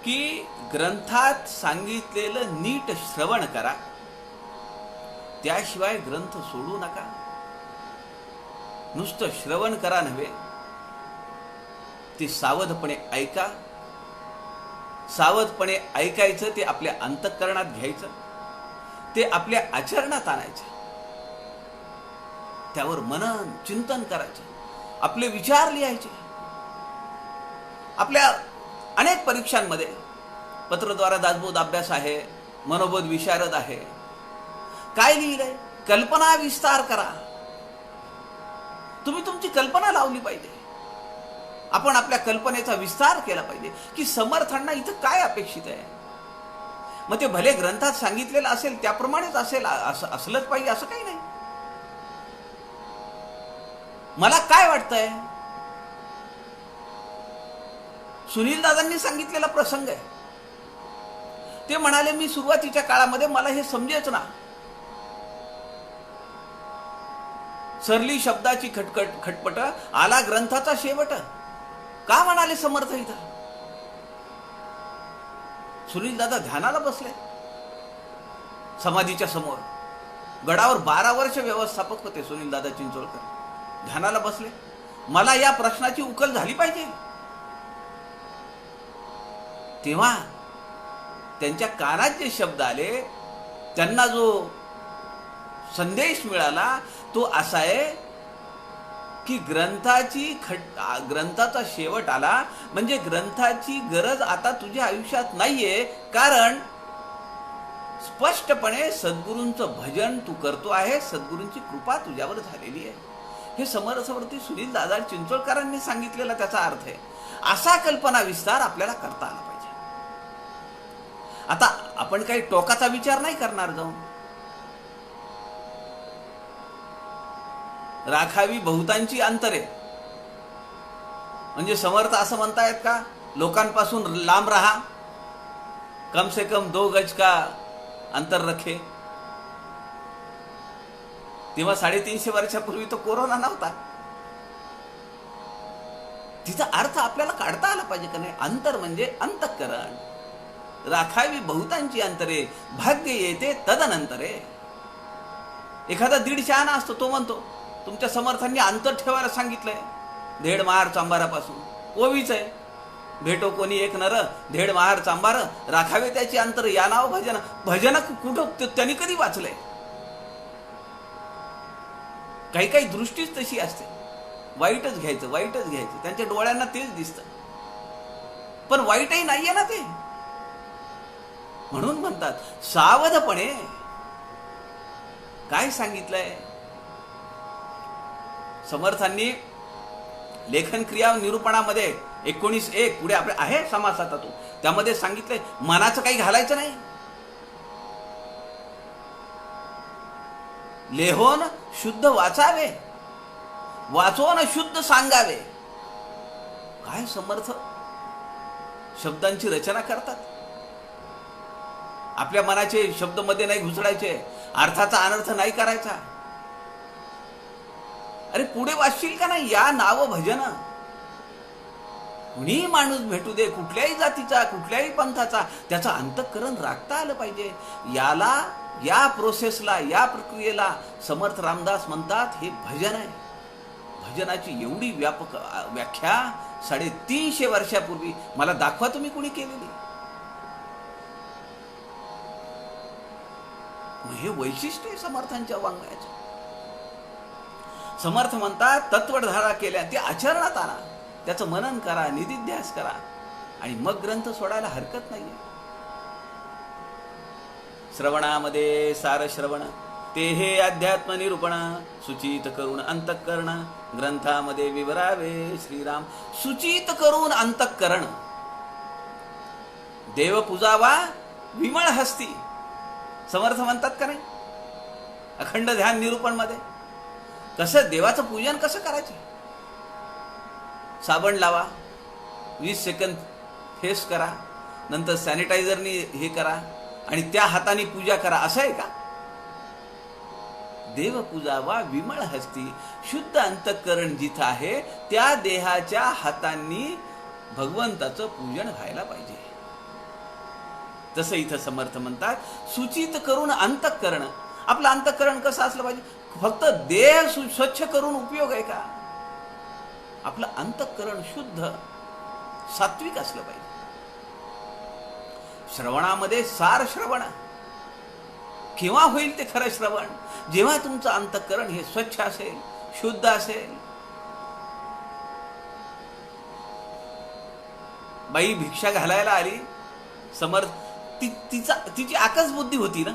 A: की ग्रंथात सांगितलेलं नीट श्रवण करा, त्याशिवाय ग्रंथ सोडू नका. नुसतं श्रवण करा नव्हे, ते सावधपणे ऐका. सावधपणे ऐकायचं, ते आपल्या अंतःकरणात घ्यायचं, ते आपल्या आचरणात आणायचं, त्यावर मनन चिंतन करायचं, आपले विचार लिहायचे. आपल्या अनेक परीक्षांमध्ये पत्रद्वारा दासबोध अभ्यास आहे, मनोबोध विशारद आहे. काय लिहिलंय? कल्पना विस्तार करा. तुम्ही तुमची कल्पना लावली पाहिजे. आपण आपल्या कल्पनेचा विस्तार केला पाहिजे की समर्थांना इथं काय अपेक्षित आहे. मग ते भले ग्रंथात सांगितलेलं असेल त्याप्रमाणेच असेल, असलंच पाहिजे असं काही नाही. मला काय वाटतंय, सुनील दादांनी सांगितलेला प्रसंग आहे. ते म्हणाले मी सुरुवातीच्या काळामध्ये मला हे समजेच ना, सरली शब्दाची खटपट आला ग्रंथाचा शेवट. का म्हणाले समर्थ इथं? सुनील दादा ध्यानाला बसले समाधीच्या समोर. गडावर 12 वर्ष व्यवस्थापक होते सुनील दादा चिंचोळकर. ध्यानाला बसले. मला या प्रश्नाची उकल झाली पाहिजे. तेव्हा त्यांच्या कानात जे शब्द आले, त्यांना जो संदेश मिळाला तो असा आहे की ग्रंथाचा शेवट आला म्हणजे ग्रंथाची गरज आता तुझ्या आयुष्यात नाहीये, कारण स्पष्टपणे सद्गुरूंचं भजन तू करतो आहे, सद्गुरूंची कृपा तुझ्यावर झालेली आहे. हे समर्थवर्ती सुनील दादा चिंचोळकरांनी सांगितलेला त्याचा अर्थ आहे. असा कल्पना विस्तार आपल्याला करता आला पाहिजे. आता आपण काही टोकाचा विचार नाही करणार जाऊन. राखावी बहुतांची अंतरे, म्हणजे समर्थ असं म्हणतायत का लोकांपासून लांब राहा, कम से कम 2 गज का अंतर रखे? तेव्हा 350 वर्षापूर्वी तो कोरोना नव्हता. तिचा अर्थ आपल्याला काढता आला पाहिजे का नाही? अंतर म्हणजे अंतःकरण. राखावी बहुतांची अंतरे, भाग्य येते तदनंतरे. एखादा 150 आणा असतो, तो म्हणतो तुमच्या समर्थांनी अंतर ठेवायला सांगितलंय. धेड महार चांबारापासून ओवीच आहे. भेटो कोणी एक नर, धेड महार चांबार, राखावे त्याची अंतर, या नाव भजन. भजन कुठं त्यांनी कधी वाचलंय? काही काही दृष्टीच तशी असते, वाईटच घ्यायचं, वाईटच घ्यायचं. त्यांच्या डोळ्यांना तेच दिसतं, पण वाईटही नाहीये ना ते. म्हणून म्हणतात सावधपणे. काय सांगितलंय समर्थांनी लेखन क्रिया निरूपणामध्ये 19:1 पुढे आपले आहे समासात, त्यामध्ये सांगितलंय मनाचं काही घालायचं नाही. लेहोन शुद्ध वाचावे, वाचोन शुद्ध सांगावे. काय समर्थ शब्दांची रचना करतात. आपल्या मनाचे शब्द मध्ये नाही घुसडायचे, अर्थाचा अनर्थ नाही करायचा. अरे पुढे वाचशील का नाही? या नाव भजन. कुणी माणूस भेटू दे, कुठल्याही जातीचा, कुठल्याही पंथाचा, त्याचं अंतःकरण राखता आलं पाहिजे. या प्रोसेसला, या प्रक्रियेला समर्थ रामदास म्हणतात हे भजन आहे. भजनाची एवढी व्यापक व्याख्या 350 वर्षापूर्वी मला दाखवा तुम्ही कुणी केलेली. हे वैशिष्ट्य आहे समर्थांच्या वाङ्मयाचं. समर्थ म्हणतात तत्वधारा केल्या ते आचरणात आणा, त्याचं मनन करा, निधिध्यास करा, आणि मग ग्रंथ सोडायला हरकत नाहीये. श्रवणामध्ये सार श्रवण, ते हे अध्यात्म निरूपण, सुचित करून अंतःकरण, ग्रंथामध्ये विवरावे श्रीराम. सुचित करून अंतःकरण, देव पूजावा विमळ हस्ती. समर्थ म्हणतात का नाही अखंड ध्यान निरूपण मध्ये? कसं देवाचं पूजन कसं करायचं? साबण लावा, 20 सेकंद फेस करा, नंतर सॅनिटायझरनी हे करा, आणि त्या हाताने पूजा करा, असं आहे का? देव पूजावा विमळ हस्ती, शुद्ध अंतःकरण जिथं आहे त्या देहाच्या हातांनी भगवंताचं पूजन व्हायला पाहिजे. तसं इथं समर्थ म्हणतात सूचित करून अंतःकरण. आपलं अंतःकरण कसं असलं पाहिजे? फक्त देह स्वच्छ करून उपयोग आहे का? आपलं अंतःकरण शुद्ध सात्विक असलं पाहिजे. श्रवणामध्ये सार श्रवण. केव्हा होईल ते खरं श्रवण? जेव्हा तुमचं अंतःकरण हे स्वच्छ असेल, शुद्ध असेल. बाई भिक्षा घालायला आली, समर्थ तिची आकस बुद्धी होती ना,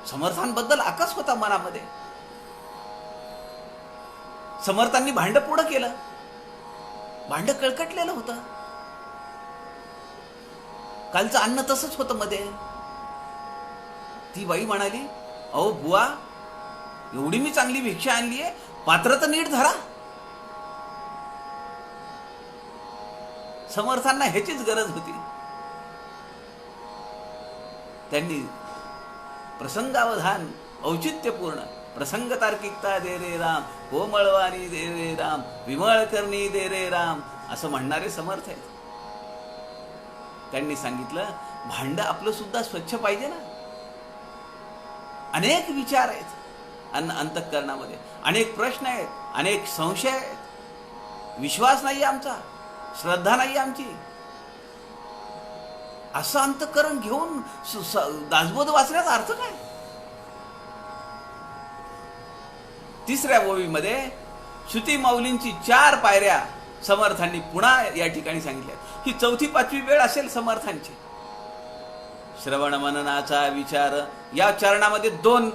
A: समर्थांबद्दल आकस होता मनामध्ये. समर्थांनी भांड पुढं केलं, भांड कळकटलेलं होतं. कालचं अन्न तसंच होतं मध्ये. ती बाई म्हणाली, अहो बुवा, एवढी मी चांगली भिक्षा आणली आहे, पात्र तर नीट धरा. समर्थांना ह्याचीच गरज होती. त्यांनी प्रसंगावधान, औचित्यपूर्ण, प्रसंग तार्किकता दे रे राम, कोमळवाणी दे रे राम, विमळ करणी दे रे राम, असं म्हणणारे समर्थ आहेत. त्यांनी सांगितलं भांड आपलं सुद्धा स्वच्छ पाहिजे ना. अनेक विचार आहेत अंतःकरणामध्ये, अनेक प्रश्न आहेत, अनेक संशय आहेत. विश्वास नाही आमचा, श्रद्धा नाही आमची. असं अंतःकरण घेऊन दासबोध वाचण्याचा अर्थ काय? तिसऱ्या ओवीमध्ये श्रुती माऊलींची 4 पायऱ्या समर्थांनी पुन्हा या ठिकाणी सांगितल्या. ही 4थी-5वी वेळ असेल समर्थांची. श्रवण मननाचा विचार, या चरणामध्ये 2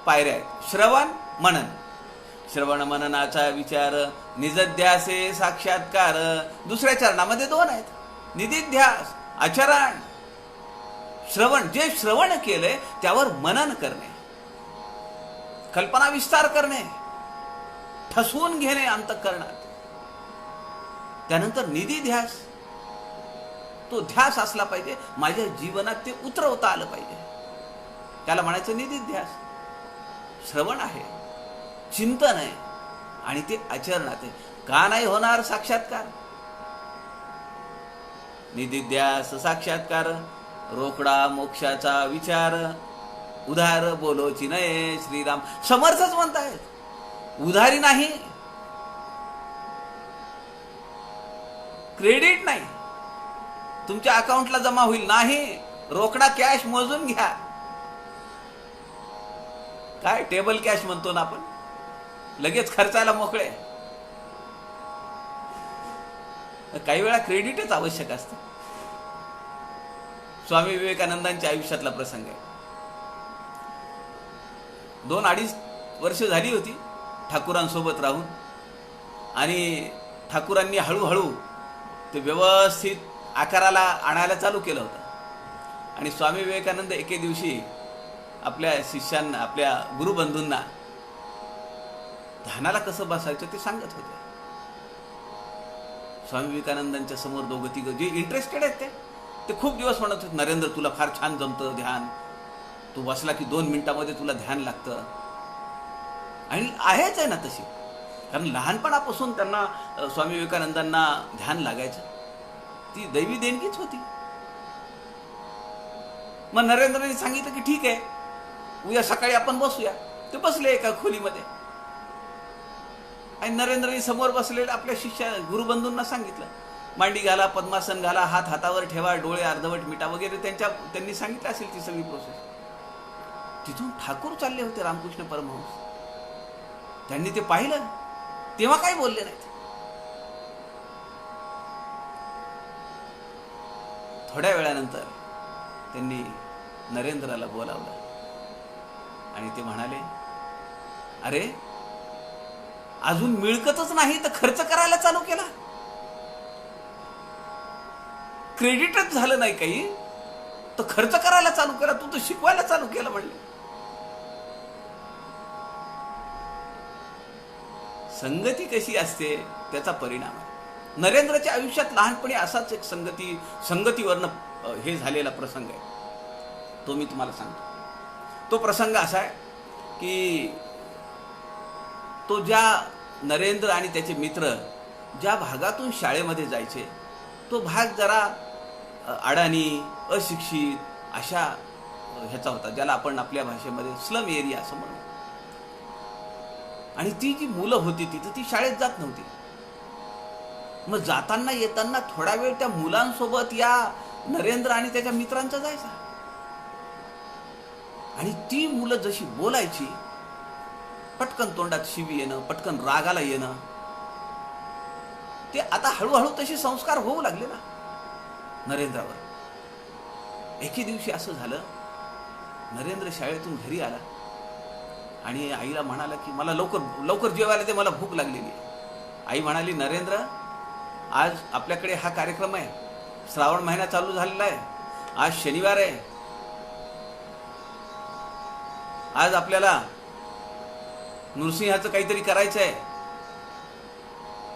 A: पायऱ्या आहेत, श्रवण मनन. श्रवण मननाचा विचार, निजध्यासे साक्षात्कार. दुसऱ्या चरणामध्ये 2 आहेत, निधिध्यास, आचरण. श्रवण, जे श्रवण केलंय त्यावर मनन करणे, कल्पना विस्तार करणे, ठसवून घेणे अंतःकरणात. त्यानंतर निधी ध्यास, तो ध्यास असला पाहिजे, माझ्या जीवनात ते उतरवता आलं पाहिजे. त्याला म्हणायचं निधी ध्यास. श्रवण आहे, चिंतन आहे आणि ते आचरणात आहे. का नाही होणार साक्षात्कार? निधिध्यास साक्षात्कार, रोकडा मोक्षाचा विचार, उधार बोलोची नये श्रीराम. समर्थच म्हणतायत, उधारी नाही, क्रेडिट नाही, तुमच्या अकाउंटला जमा होईल नाही, रोकडा कॅश मोजून घ्या. काय टेबल कॅश म्हणतो ना आपण, लगेच खर्चायला मोकळे. काही वेळा क्रेडिटच आवश्यक असतं. स्वामी विवेकानंदांच्या आयुष्यातला प्रसंग आहे. 2-2.5 वर्ष झाली होती ठाकूरांसोबत राहून, आणि ठाकूरांनी हळूहळू ते व्यवस्थित आकाराला आणायला चालू केलं होतं. आणि स्वामी विवेकानंद एके दिवशी आपल्या शिष्यांना, आपल्या गुरुबंधूंना ध्यानाला कसं बसायचं ते सांगत होते. स्वामी विवेकानंदांच्या समोर दोघं तिघं जे इंटरेस्टेड आहेत ते खूप दिवस म्हणत होते, नरेंद्र तुला फार छान जमतं ध्यान, तू बसला की 2 मिनिटामध्ये तुला ध्यान लागतं. आणि आहेच आहे ना तशी, कारण लहानपणापासून त्यांना स्वामी विवेकानंदांना ध्यान लागायचं. ती दैवी देणगीच होती. मग नरेंद्रने सांगितलं की ठीक आहे, उद्या सकाळी आपण बसूया. ते बसले एका खोलीमध्ये, आणि नरेंद्रने समोर बसलेल्या आपल्या शिष्या गुरुबंधूंना सांगितलं, मांडी घाला, पद्मासन घाला, हात हातावर ठेवा, डोळे अर्धवट मिटा वगैरे त्यांनी सांगितलं असेल ती सगळी प्रोसेस. तिथून ठाकूर चालले होते रामकृष्ण परमहंस. त्यांनी ते पाहिलं, तेव्हा काही बोलले नाहीत. थोड्या वेळानंतर त्यांनी नरेंद्राला बोलावलं आणि ते म्हणाले, अरे अजून मिळकतच नाही तर खर्च करायला चालू केला, क्रेडिटच झालं नाही काही तर खर्च करायला चालू केला, तू तर शिकवायला चालू केलं म्हणले. संगती कशी असते त्याचा परिणाम आहे. नरेंद्रच्या आयुष्यात लहानपणी असाच एक संगतीवरनं हे झालेला प्रसंग आहे, तो मी तुम्हाला सांगतो. तो प्रसंग असा आहे की तो ज्या नरेंद्र आणि त्याचे मित्र ज्या भागातून शाळेमध्ये जायचे, तो भाग जरा अडाणी, अशिक्षित अशा ह्याचा होता, ज्याला आपण आपल्या भाषेमध्ये स्लम एरिया असं म्हणू. आणि ती जी मुलं होती तिथं, ती शाळेत जात नव्हती. मग जाताना येताना थोडा वेळ त्या मुलांसोबत या नरेंद्र आणि त्याच्या मित्रांचा जायचा. आणि ती मुलं जशी बोलायची, पटकन तोंडात शिवी येणं, पटकन रागाला येणं, ते आता हळूहळू तसे संस्कार होऊ लागले ना नरेंद्रावर. एके दिवशी असं झालं, नरेंद्र शाळेतून घरी आला आणि आईला म्हणाला की मला लवकर लवकर जेवायला दे, मला भूक लागलेली आहे. आई म्हणाली, नरेंद्र आज आपल्याकडे हा कार्यक्रम आहे, श्रावण महिना चालू झालेला आहे, आज शनिवार आहे, आज आपल्याला नृसिंहाचं काहीतरी करायचं आहे.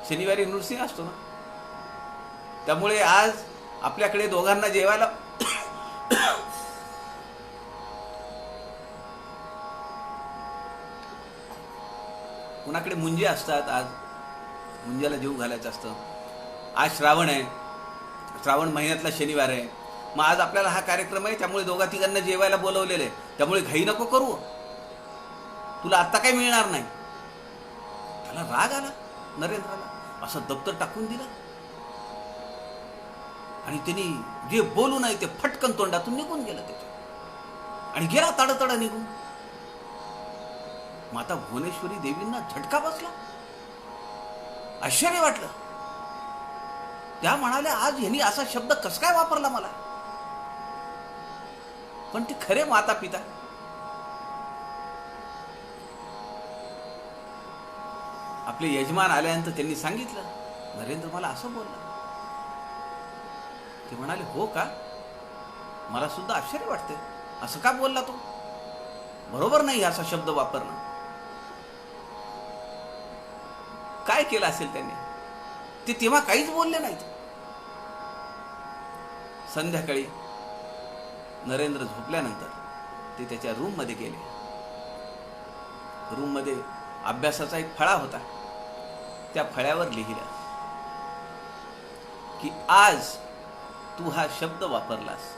A: शनिवारी नृसिंह असतो ना, त्यामुळे आज आपल्याकडे दोघांना जेवायला कुणाकडे मुंजे असतात, आज मुंज्याला जेव घालायचं असतं. आज श्रावण आहे, श्रावण महिन्यातला शनिवार आहे, मग आज आपल्याला हा कार्यक्रम आहे, त्यामुळे दोघा तिघांना जेवायला बोलवलेलं आहे, त्यामुळे घाई नको करू, तुला आत्ता काही मिळणार नाही. त्याला राग आला नरेंद्राला, असं दप्तर टाकून दिलं आणि त्यांनी जे बोलू नये ते फटकन तोंडातून निघून गेलं त्याच्या, आणि गेला तडतड निघून. माता भुवनेश्वरी देवींना झटका बसला, आश्चर्य वाटलं. त्या म्हणाल्या, आज यांनी असा शब्द कस काय वापरला मला. पण ते खरे माता पिता. आपले यजमान आल्यानंतर त्यांनी सांगितलं, नरेंद्र मला असं बोलला. ते म्हणाले, हो का, मला सुद्धा आश्चर्य वाटते, असं का बोलला तो, बरोबर नाही असा शब्द वापरणं. काय केलं असेल त्यांनी, ते तेव्हा काहीच बोलले नाहीत. संध्याकाळी नरेंद्र झोपल्यानंतर ते त्याच्या रूममध्ये गेले. रूममध्ये अभ्यासाचा एक फळा होता. त्या फळ्यावर लिहिलं की आज तू हा शब्द वापरलास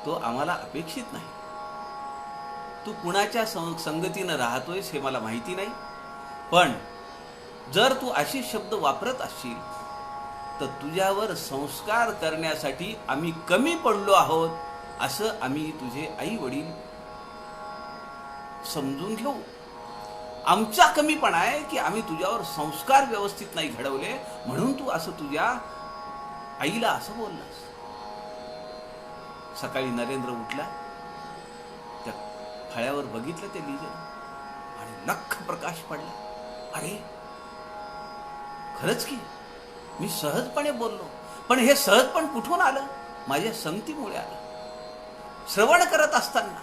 A: तो आम्हाला अपेक्षित नाही. तू कुणाच्या संगतीनं राहतोयस हे मला माहिती नाही, पण जर तू असे शब्द वापरत असशील तर तुझ्यावर संस्कार करण्यासाठी आम्ही कमी पडलो आहोत असं आम्ही तुझे आई वडील समजून घेऊ. आमचा कमीपणा आहे की आम्ही तुझ्यावर संस्कार व्यवस्थित नाही घडवले, म्हणून तू असं तुझ्या आईला असं बोललास. सकाळी नरेंद्र उठला, त्या फळ्यावर बघितलं, ते लिहिलं आणि लख प्रकाश पडला. अरे खरंच की मी सहजपणे बोललो, पण हे सहजपण कुठून आलं? माझ्या संगतीमुळे आलं. श्रवण करत असताना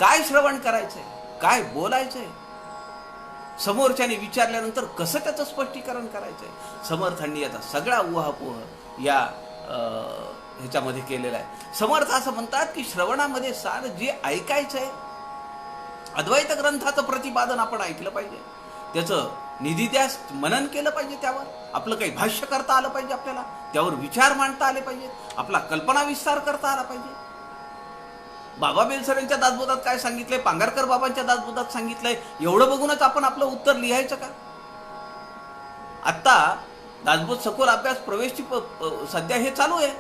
A: काय श्रवण करायचंय, काय बोलायचंय, समोरच्याने विचारल्यानंतर कसं त्याचं स्पष्टीकरण करायचंय, समर्थांनी याचा सगळा उहापोह या ह्याच्यामध्ये केलेला आहे. समर्थ असं म्हणतात की श्रवणामध्ये सार जे ऐकायचंय, अद्वैत ग्रंथाचं प्रतिपादन आपण ऐकलं पाहिजे, त्याचं निधिध्यास मनन केलं पाहिजे, त्यावर आपलं काही भाष्य करता आलं पाहिजे, आपल्याला त्यावर विचार मांडता आले पाहिजेत, आपला कल्पना विस्तार करता आला पाहिजे. बाबा बेलसरेंच्या दासबोधात काय सांगितलंय, पांगारकर बाबांच्या दासबोधात सांगितलंय, एवढं बघूनच आपण आपलं उत्तर लिहायचं का? आत्ता दासबोध सखोल अभ्यास प्रवेशची सध्या हे चालू आहे.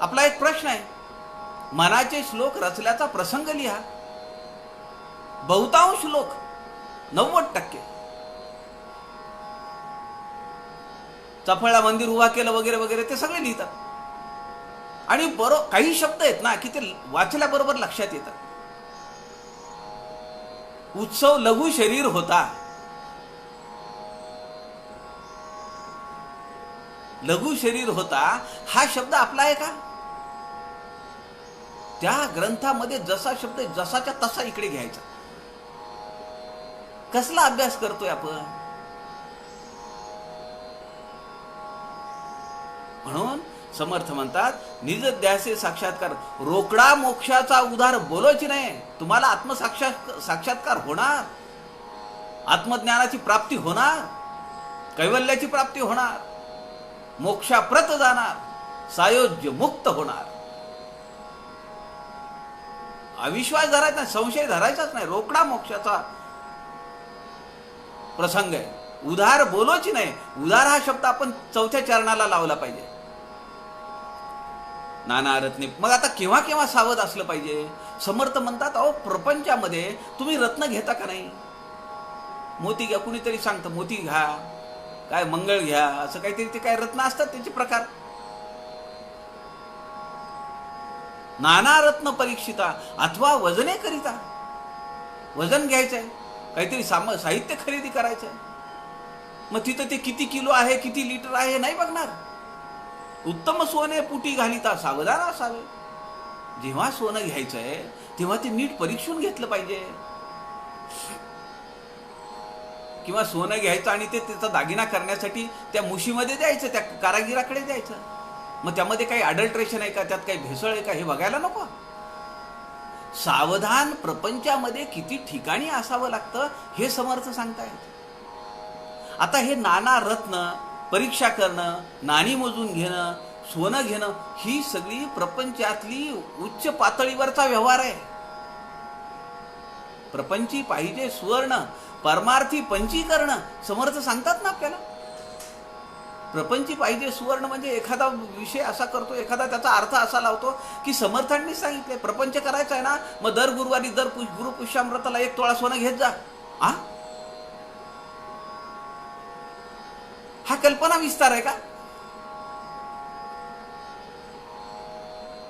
A: आपला एक प्रश्न आहे, मनाचे श्लोक रचल्याचा प्रसंग लिहा. बहुतांश लोक 90% चफळा मंदिर उभा केलं वगैरे वगैरे ते सगळे लिहितात. आणि काही शब्द आहेत ना की ते वाचल्याबरोबर लक्षात येतात. उत्सव लघु शरीर होता, लघु शरीर होता हा शब्द आपला आहे का? त्या ग्रंथामध्ये जसा शब्द जसाच्या तसा इकडे घ्यायचा. कसला अभ्यास करतोय आपण? म्हणून समर्थ म्हणतात निजध्यासे साक्षात्कार, रोकडा मोक्षाचा उधार बोलायची नाही. तुम्हाला साक्षात्कार होणार, आत्मज्ञानाची प्राप्ती होणार, कैवल्याची प्राप्ती होणार, मोक्षाप्रत जाणार, सायोज्य मुक्त होणार. अविश्वास धरायचा नाही, संशय धरायचाच नाही. रोकडा मोक्षाचा प्रसंग आहे. उधार बोलोची नाही. उधार हा शब्द आपण 4थ्या चरणाला लावला पाहिजे. नाना रत्ने. मग आता केव्हा केव्हा सावध असलं पाहिजे? समर्थ म्हणतात अहो प्रपंचामध्ये तुम्ही रत्न घेता का नाही? मोती घ्या, कुणीतरी सांगतं मोती घ्या, काय मंगळ घ्या, असं काहीतरी ते काय रत्न असतात त्याचे प्रकार. नाना रत्न परीक्षिता अथवा वजने करिता. वजन घ्यायचंय, काहीतरी साहित्य खरेदी करायचंय. मग तिथं ते किती किलो आहे, किती लिटर आहे हे नाही बघणार. उत्तम सोने पुटी घालिता सावधान असावे. जेव्हा सोनं घ्यायचंय तेव्हा ते नीट परीक्षून घेतलं पाहिजे. किंवा सोनं घ्यायचं आणि ते त्याचा दागिना करण्यासाठी त्या मुशीमध्ये द्यायचं, त्या कारागिराकडे द्यायचं. मग त्यामध्ये काही अडल्ट्रेशन आहे का, त्यात काही भेसळ आहे का हे बघायला नको. सावधान प्रपंचामध्ये किती ठिकाणी असावं लागतं हे समर्थ सांगतायत. आता हे नाना रत्न परीक्षा करणं, नाणी मोजून घेणं, सोनं घेणं, ही सगळी प्रपंचातली उच्च पातळीवरचा व्यवहार आहे. प्रपंची पाहिजे सुवर्ण, परमार्थी पंचीकरण. समर्थ सांगतात ना आपल्याला. प्रपंची पाहिजे सुवर्ण म्हणजे एखादा विषय असा करतो, एखादा त्याचा अर्थ असा लावतो की समर्थांनी सांगितले प्रपंच करायचा आहे ना, मग दर गुरुवारी दर गुरुपुष्यामृताला 1 तोळा सोनं घेत जा. हा कल्पना विस्तार आहे का?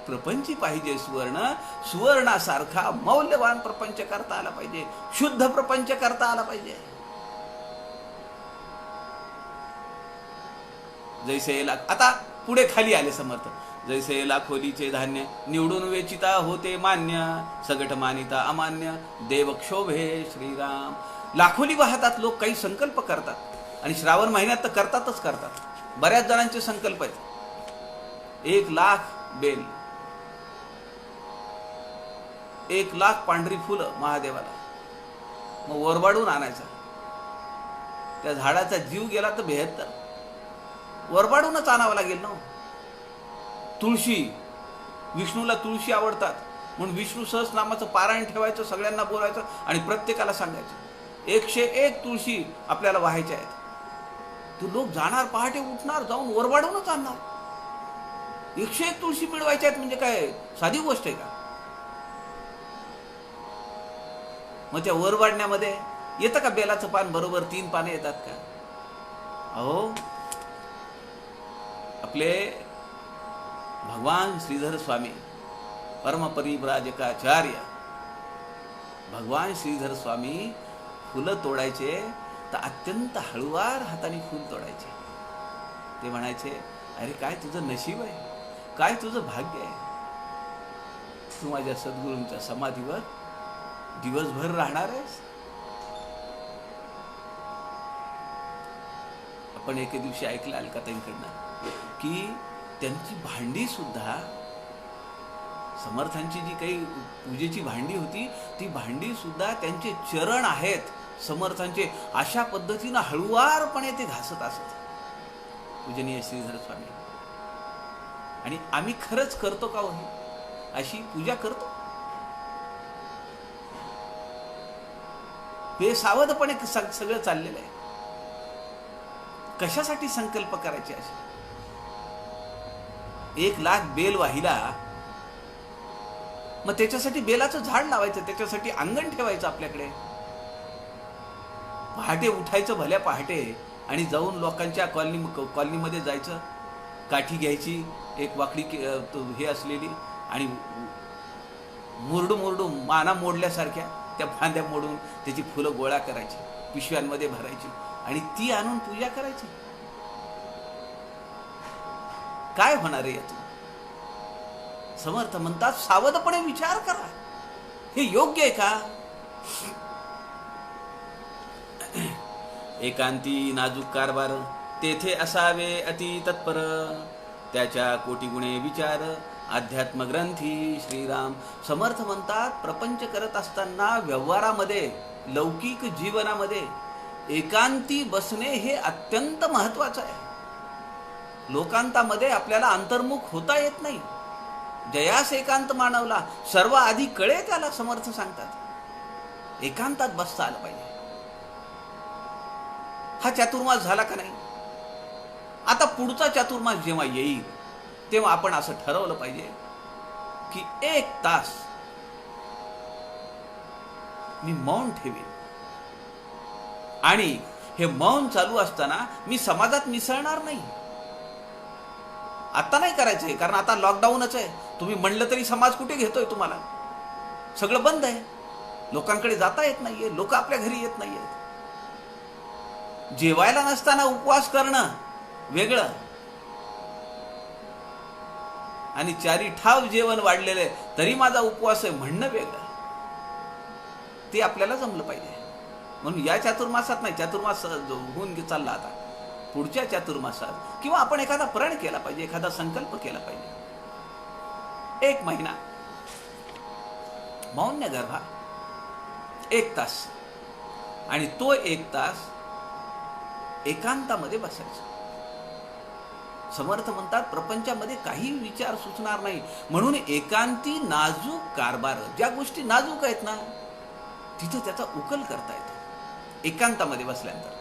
A: प्रपंची पाहिजे सुवर्ण, सुवर्णासारखा मौल्यवान प्रपंच करता आला पाहिजे, शुद्ध प्रपंच करता आला पाहिजे. जैसे आता पुढे खाली आले समर्थ. जैसे लाखोलीचे धान्य निवडून वेचिता होते मान्य, सगट मानिता अमान्य देव क्षोभे श्रीराम. लाखोली वाहतात लोक, काही संकल्प करतात आणि श्रावण महिन्यात तर करतातच करतात. बऱ्याच जणांचे संकल्प आहेत. 1,00,000 बेल, 1,00,000 पांढरी फुलं महादेवाला, मग वरबाडून आणायचा. त्या झाडाचा जीव गेला तर 72, वरबाडूनच आणावं लागेल ना. तुळशी, विष्णूला तुळशी आवडतात म्हणून विष्णू सहस्रनामाचं पारायण ठेवायचं, सगळ्यांना बोलायचं आणि प्रत्येकाला सांगायचं 101 तुळशी आपल्याला व्हायच्या आहेत. ते लोक जाणार, पहाटे उठणार, जाऊन वरबाडूनच आणणार. 101 तुळशी मिळवायच्या आहेत म्हणजे काय साधी गोष्ट आहे का? मग त्या वरबाडण्यामध्ये येतं का बेलाचं पान बरोबर 3 पाने येतात का? अहो, आपले भगवान श्रीधर स्वामी परमपरिव्राजकाचार्य भगवान श्रीधर स्वामी फुलं तोडायचे तर अत्यंत हळुवार हाताने फुल तोडायचे. ते म्हणायचे, अरे काय तुझं नशीब आहे, काय तुझं भाग्य आहे, तू माझ्या सद्गुरूंच्या समाधीवर दिवसभर राहणार आहेस. आपण एके दिवशी ऐकलं अलकाताईंकडनं की त्यांची भांडी सुद्धा, समर्थांची जी काही पूजेची भांडी होती, ती भांडी सुद्धा त्यांचे चरण आहेत समर्थांचे, अशा पद्धतीनं हळुवारपणे ते घासत असत पूजनीय श्रीधर स्वामी. आणि आम्ही खरंच करतो का हो अशी पूजा करतो? बेसावधपणे सगळं चाललेलं आहे. कशासाठी संकल्प करायचे असे? 1,00,000 बेल वाहिला, मग त्याच्यासाठी बेलाचं झाड लावायचं, त्याच्यासाठी अंगण ठेवायचं आपल्याकडे. पहाटे उठायचं भल्या पहाटे आणि जाऊन लोकांच्या कॉलनीमध्ये जायचं, काठी घ्यायची, एक वाकडी हे असलेली, आणि मुरडू माना मोडल्यासारख्या त्या फांद्या मोडून त्याची फुलं गोळा करायची, पिशव्यांमध्ये भरायची आणि ती आणून पूजा करायची. काय होणार आहे यातून? समर्थ म्हणतात, सावधपणे विचार करा, हे योग्य आहे का? एकांती नाजूक कारभार, तेथे असावे अति तत्पर, त्याच्या कोटी गुणे विचार, अध्यात्म ग्रंथी श्रीराम. समर्थ म्हणतात, प्रपंच करत असताना व्यवहारामध्ये, लौकिक जीवनामध्ये एकांती बसणे हे अत्यंत महत्वाचं आहे. लोकांतामध्ये आपल्याला अंतर्मुख होता येत नाही. जयास एकांत मानवला, सर्व आधी कळे त्याला, समर्थ सांगतात. एकांतात बसता आलं पाहिजे. हा चातुर्मास झाला का नाही? आता पुढचा चातुर्मास जेव्हा येईल तेव्हा आपण असं ठरवलं पाहिजे की 1 तास मी मौन ठेवेन, आणि हे मौन चालू असताना मी समाजात मिसळणार नाही. आता नाही करायचंय, कारण आता लॉकडाऊनच आहे. तुम्ही म्हणलं तरी समाज कुठे घेतोय तुम्हाला? सगळं बंद आहे, लोकांकडे जाता येत नाहीये, लोक आपल्या घरी येत नाहीयेत. जेवायला नसताना उपवास करणं वेगळं, आणि 4 ठाव जेवण वाढलेलं तरी माझा उपवास आहे म्हणणं वेगळं. ते आपल्याला जमलं पाहिजे. म्हणून या चातुर्मासात नाही, चातुर्मास होऊन चालला आता, पुढच्या चातुर्मासात किंवा आपण एखादा प्रण केला पाहिजे, एखादा संकल्प केला पाहिजे. 1 महिना मौन्य गर्भा, 1 तास, आणि तो 1 तास एकांतामध्ये बसायचं. समर्थ म्हणतात, प्रपंचामध्ये काही विचार सुचणार नाही, म्हणून एकांती नाजूक कारभार, ज्या गोष्टी नाजूक आहेत ना तिथं त्याचा उकल करता येतो एकांतामध्ये बसल्यानंतर.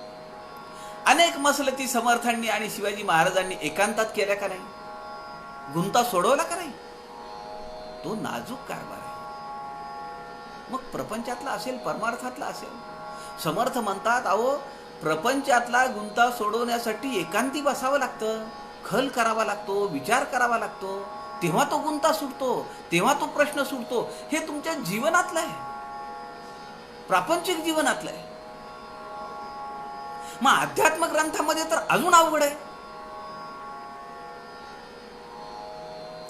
A: अनेक मसलती समर्थांनी आणि शिवाजी महाराजांनी एकांतात केल्या का नाही? गुंता सोडवला का नाही? तो नाजूक कारभार आहे. मग प्रपंचातला असेल, परमार्थातला असेल, समर्थ म्हणतात, अहो प्रपंचातला गुंता सोडवण्यासाठी एकांती बसावं लागतं, खल करावा लागतो, विचार करावा लागतो, तेव्हा तो गुंता सुटतो, तेव्हा तो प्रश्न सुटतो. हे तुमच्या जीवनातलं आहे, प्रापंचिक जीवनातलं आहे. मग अध्यात्म ग्रंथामध्ये तर अजून अवघड आहे.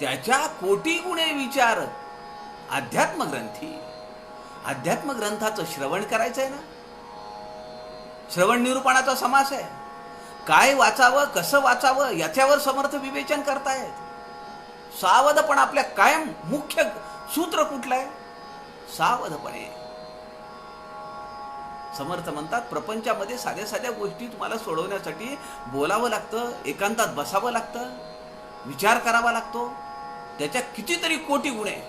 A: त्याच्या कोटी गुणे विचार, अध्यात्म ग्रंथी. अध्यात्म ग्रंथाचं श्रवण करायचंय ना, श्रवण निरूपणाचा समास आहे. काय वाचावं, कसं वाचावं याच्यावर समर्थ विवेचन करतायत. सावधपण आपल्या कायम मुख्य सूत्र कुठलं आहे? सावधपणे. समर्थ म्हणतात प्रपंचामध्ये साध्या साध्या गोष्टी तुम्हाला सोडवण्यासाठी बोलावं लागतं, एकांतात बसावं लागतं, विचार करावा लागतो. त्याच्या कितीतरी कोटी गुण आहे.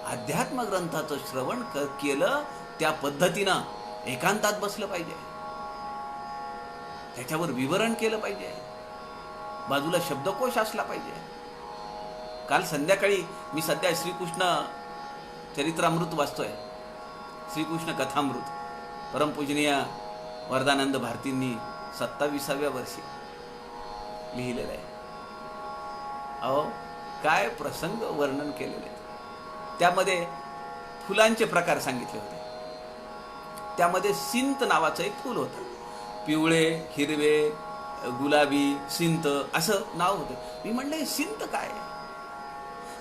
A: अध्यात्म ग्रंथाचं श्रवण केलं त्या पद्धतीनं एकांतात बसलं पाहिजे, त्याच्यावर विवरण केलं पाहिजे, बाजूला शब्दकोश असला पाहिजे. काल संध्याकाळी मी सध्या श्रीकृष्ण चरित्रामृत वाचतोय, श्रीकृष्ण कथामृत. परमपूजनीय वरदानंद भारतींनी 27व्या वर्षी लिहिलेलं आहे. अहो काय प्रसंग वर्णन केलेले. त्यामध्ये फुलांचे प्रकार सांगितले होते. त्यामध्ये सिंत नावाचं एक फूल होतं. पिवळे, हिरवे, गुलाबी, सिंत असं नाव होतं. मी म्हणले सिंत काय?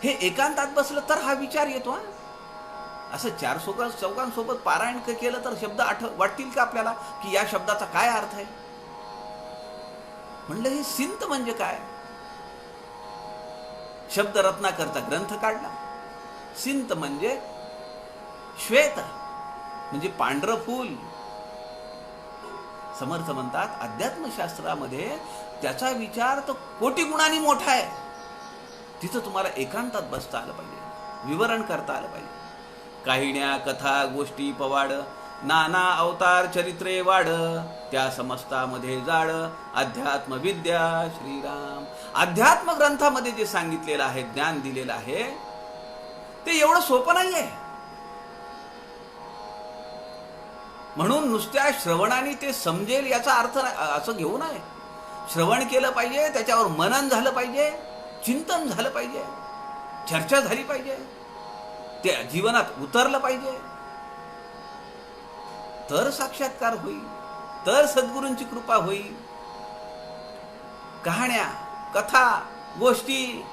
A: हे एकांतात बसलं तर हा विचार येतो. असं चार चौघांसोबत पारायण केलं तर शब्द वाटतील का आपल्याला की या शब्दाचा काय अर्थ आहे? म्हणलं हे सिंत म्हणजे काय? शब्द रत्नाकरचा ग्रंथ काढला. सिंत म्हणजे श्वेत, म्हणजे पांढरं फूल. समर्थ म्हणतात अध्यात्मशास्त्रामध्ये त्याचा विचार तो कोटी गुणांनी मोठा आहे. तिथं तुम्हाला एकांतात बसता आलं पाहिजे, विवरण करता आलं पाहिजे. काहिण्या, कथा, गोष्टी, पवाड, नाना अवतार चरित्रे वाढ, त्या समस्तामध्ये जाड, अध्यात्म विद्या श्रीराम. अध्यात्म ग्रंथामध्ये जे सांगितलेलं आहे, ज्ञान दिलेलं आहे, ते एवढं सोपं नाहीये. म्हणून नुसत्या श्रवणाने ते समजेल याचा अर्थ असं घेऊ नये. श्रवण केलं पाहिजे, त्याच्यावर मनन झालं पाहिजे, चिंतन झालं पाहिजे, चर्चा झाली पाहिजे, ते जीवनात उतरलं पाहिजे, तर साक्षात्कार होईल, तर सद्गुरूंची कृपा होईल. कहाण्या, कथा, गोष्टी,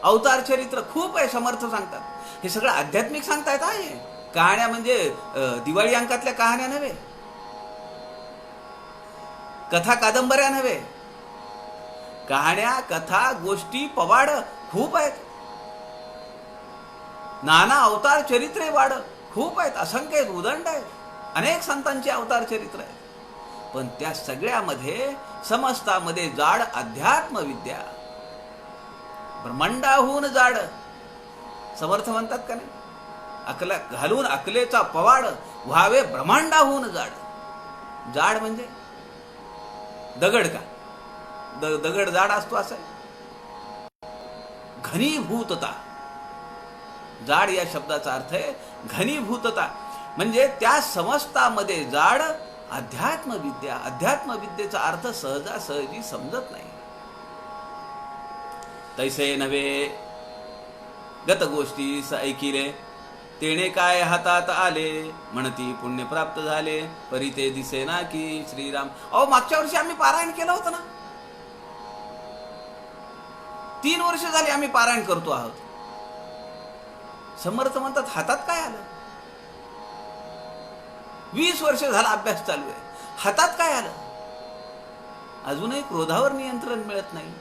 A: अवतार चरित्र खूप आहे. समर्थ सांगतात हे सगळं आध्यात्मिक सांगतायत आहे. कहाण्या म्हणजे दिवाळी अंकातल्या कहाण्या नव्हे, कथा कादंबऱ्या नव्हे. कहाण्या, कथा, गोष्टी, पवाड खूप आहेत. नाना अवतार चरित्रे वाढ खूप आहेत, असंख्य आहेत, उदंड आहेत. अनेक संतांची अवतार चरित्र आहेत. पण त्या सगळ्यामध्ये समस्तामध्ये जाड अध्यात्म विद्या, ब्रह्मांडाहून जाड. समर्थ म्हणतात का नाही, अकला घालून अकलेचा पवाड व्हावे ब्रह्मांडाहून जाड. जाड म्हणजे दगड का? दगड जाड असतो असं? घनीभूतता. जाड या शब्दाचा अर्थ आहे घनीभूतता. म्हणजे त्या समस्तामध्ये जाड अध्यात्म विद्या. अध्यात्म विद्येचा अर्थ सहजासहजी समजत नाही. तैसे नव्हे गत गोष्टी ऐकिले, तेणे काय हातात आले, म्हणती पुण्य प्राप्त झाले, परी ते दिसे ना की श्रीराम. अहो मागच्या वर्षी आम्ही पारायण केलं होतं ना, 3 वर्ष झाली आम्ही पारायण करतो आहोत. समर्थ म्हणतात हातात काय आलं? 20 वर्ष झाला अभ्यास चालू आहे, हातात काय आलं? अजूनही क्रोधावर नियंत्रण मिळत नाही,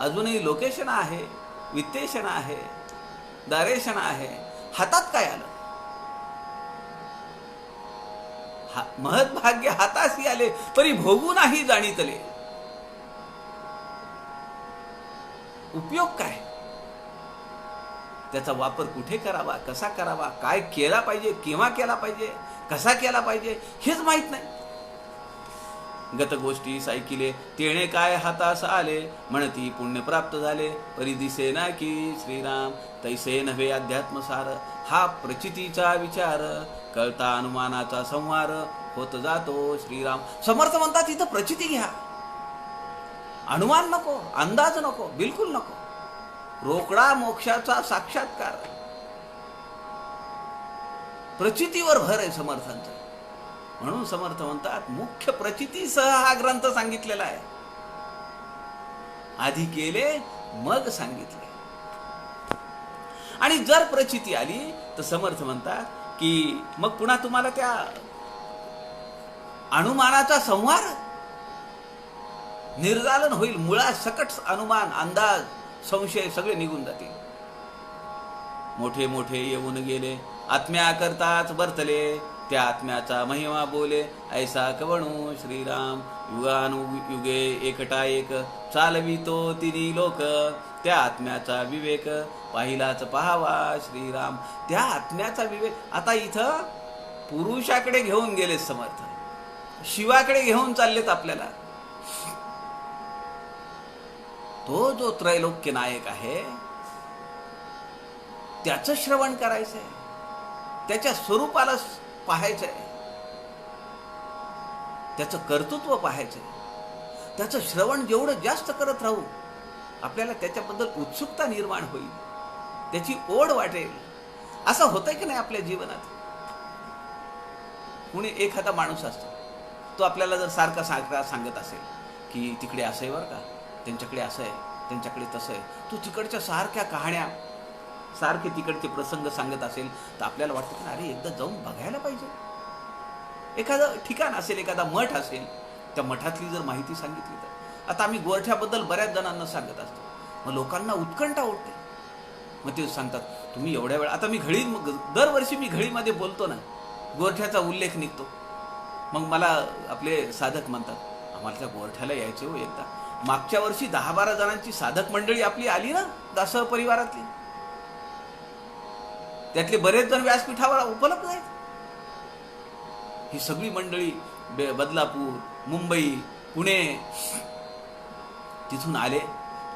A: अजूनही लोकेशना आहे, वित्तेशना आहे, दारेशना आहे. हातात काय आलं? महत्भाग्य हाताशी आले, परी भोगू नाही जाणीतले. उपयोग काय? त्याचा वापर कुठे करावा, कसा करावा, काय केला पाहिजे, केव्हा केला पाहिजे, कसा केला पाहिजे, हेच माहित नाही. गत गोष्टी ऐकिले, तेणे काय हातास आले, म्हणती पुण्य प्राप्त झाले, परी दिसे ना की श्रीराम. तैसे नव्हे अध्यात्मसार, हा प्रचितीचा विचार, कळता अनुमानाचा संवार, होत जातो श्रीराम. समर्थ म्हणतात इथं प्रचिती घ्या, अनुमान नको, अंदाज नको, बिलकुल नको. रोकडा मोक्षाचा साक्षात्कार. प्रचितीवर भर आहे समर्थांचा. म्हणून समर्थ म्हणतात मुख्य प्रचितीसह हा ग्रंथ सांगितलेला आहे. आधी केले मग सांगितले. आणि जर प्रचिती आली तर समर्थ म्हणतात की मग पुन्हा तुम्हाला त्या अनुमानाचा संहार निर्दालन होईल. मुळात सकट अनुमान, अंदाज, संशय सगळे निघून जातील. मोठे मोठे येऊन गेले, आत्म्या करताच वर्तले, त्या आत्म्याचा महिमा बोले, ऐसा कवणू श्रीराम. युगानुयुगे एकटा एक, चालवितो तिन्ही लोक, त्या आत्म्याचा विवेक, पाहिलाच पहावा श्रीराम. त्या आत्म्याचा विवेक. आता इथं पुरुषाकडे घेऊन गेले समर्थ, शिवाकडे घेऊन चाललेत आपल्याला. तो जो त्रैलोक्य नायक आहे त्याचं श्रवण करायचंय, त्याच्या स्वरूपाला पाहायचंय, त्याचं कर्तृत्व पाहायचंय. त्याचं श्रवण जेवढं जास्त करत राहू आपल्याला त्याच्याबद्दल उत्सुकता निर्माण होईल, त्याची ओढ वाटेल. असं होतंय की नाही आपल्या जीवनात? कुणी एखादा माणूस असतो, तो आपल्याला जर सारखा सांगत असेल की तिकडे असं आहे बरं का, त्यांच्याकडे असं आहे, त्यांच्याकडे तसं आहे, तो तिकडच्या सारख्या कहाण्या, सारखे तिकडचे प्रसंग सांगत असेल तर आपल्याला वाटतं की अरे एकदा जाऊन बघायला पाहिजे. एखादं ठिकाण असेल, एखादा मठ असेल, त्या मठातली जर माहिती सांगितली तर. आता आम्ही गोरठ्याबद्दल बऱ्याच जणांना सांगत असतो, मग लोकांना उत्कंठा उठते. मग ते सांगतात तुम्ही एवढ्या वेळा. आता मी दरवर्षी मी घळीमध्ये बोलतो ना, गोरठ्याचा उल्लेख निघतो. मग मला आपले साधक म्हणतात आम्हाला त्या गोरठ्याला यायचे हो एकदा. मागच्या वर्षी 10-12 जणांची साधक मंडळी आपली आली ना, दासह परिवारातली. त्यातले बरेच जण व्यासपीठावर उपलब्ध आहेत. ही सगळी मंडळी बदलापूर, मुंबई, पुणे तिथून आले.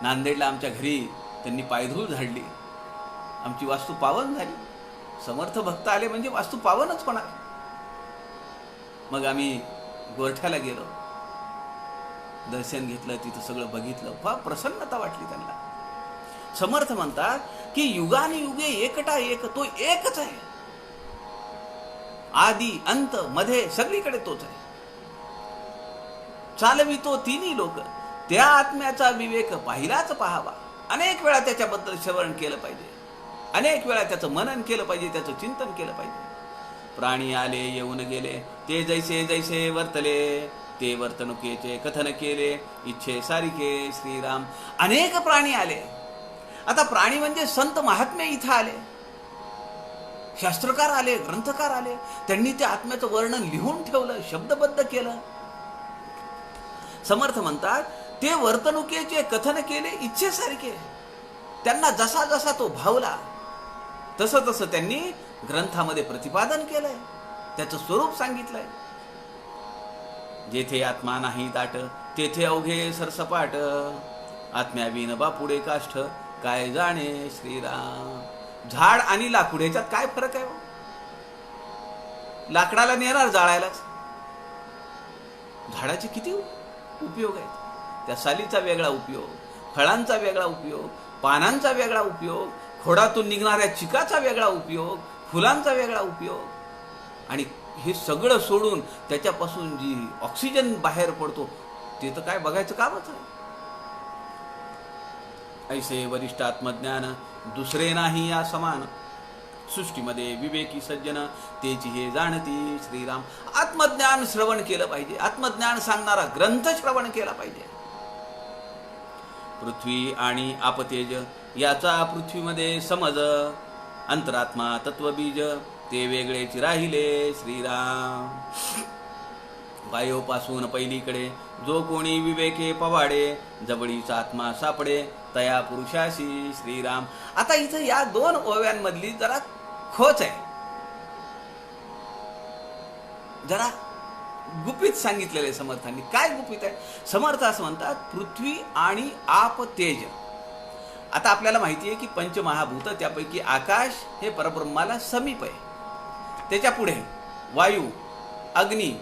A: नांदेडला आमच्या घरी त्यांनी पायधूळ झाडली, आमची वास्तू पावन झाली. समर्थ भक्त आले म्हणजे वास्तू पावनच होणार. मग आम्ही गोरठ्याला गेलो, दर्शन घेतलं, तिथं सगळं बघितलं, फार प्रसन्नता वाटली त्यांना. समर्थ म्हणतात की युगानुयुगे एकटा एक, तो एकच आहे. आदी अंत मध्ये सगळीकडे तोच आहे. चालवितो तिन्ही लोक, त्या आत्म्याचा विवेक पाहिलाच पहावा. अनेक वेळा त्याच्याबद्दल श्रवण केलं पाहिजे, अनेक वेळा त्याचं मनन केलं पाहिजे, त्याचं चिंतन केलं पाहिजे. प्राणी आले येऊन गेले, ते जैसे जैसे वर्तले, ते वर्तणुकीचे कथन केले, इच्छे सारिके श्रीराम. अनेक प्राणी आले. आता प्राणी म्हणजे संत महात्मे इथं आले, शास्त्रकार आले, ग्रंथकार आले. त्यांनी त्या आत्म्याचं वर्णन लिहून ठेवलं, शब्दबद्ध केलं. समर्थ म्हणतात ते वर्तणुकीचे कथन केले, इच्छेसारखे. त्यांना जसा जसा तो भावला तसं तसं त्यांनी ग्रंथामध्ये प्रतिपादन केलंय, त्याचं स्वरूप सांगितलंय. जेथे आत्मा नाही दाट, तेथे अवघे सरसपाट, आत्म्याविन बापुडे काष्ठ, काय जाणे श्रीराम. झाड आणि लाकूड ह्याच्यात काय फरक आहे? लाकडाला नेणार जाळायलाच. झाडाचे किती उपयोग आहेत. त्या सालीचा वेगळा उपयोग, फळांचा वेगळा उपयोग, पानांचा वेगळा उपयोग, खोडातून निघणाऱ्या चिकाचा वेगळा उपयोग, फुलांचा वेगळा उपयोग. आणि हे सगळं सोडून त्याच्यापासून जी ऑक्सिजन बाहेर पडतो ते तर काय बघायचं कामच आहे. ऐसे वरिष्ठ आत्मज्ञान दुसरे नाही या समान, सृष्टीमध्ये विवेकी सज्जन तेची हे जाणती श्रीराम. आत्मज्ञान श्रवण केलं पाहिजे, आत्मज्ञान सांगणारा ग्रंथ श्रवण केला पाहिजे. पृथ्वी आणि आपतेज याचा पृथ्वीमध्ये समज, अंतरात्मा तत्वबीज ते वेगळेच राहिले श्रीराम. वायोपासून पहिलीकडे जो कोणी विवेके पवाडे, जवळीचा आत्मा सापडे तया पुरुषाशी श्रीराम. आता इथं या 2 ओव्यांमधली जरा खोच आहे, जरा गुपित सांगितलेले समर्थांनी. काय गुपित आहे? समर्थ असं म्हणतात पृथ्वी आणि आप तेज. आता आपल्याला माहिती आहे की पंचमहाभूत, त्यापैकी आकाश हे परब्रह्माला समीप आहे. त्याच्या पुढे वायू, अग्नी,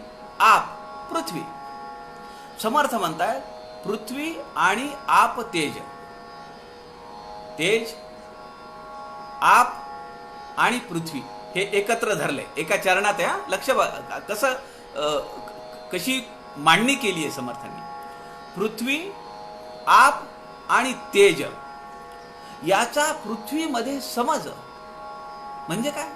A: आप, पृथ्वी. समर्थ म्हणतात पृथ्वी आणि आप तेज. तेज, आप आणि पृथ्वी हे एकत्र धरले एका चरणात. या लक्ष कसं कशी मांडणी केली आहे समर्थांनी. पृथ्वी, आप आणि तेज याचा पृथ्वीमध्ये समज म्हणजे काय?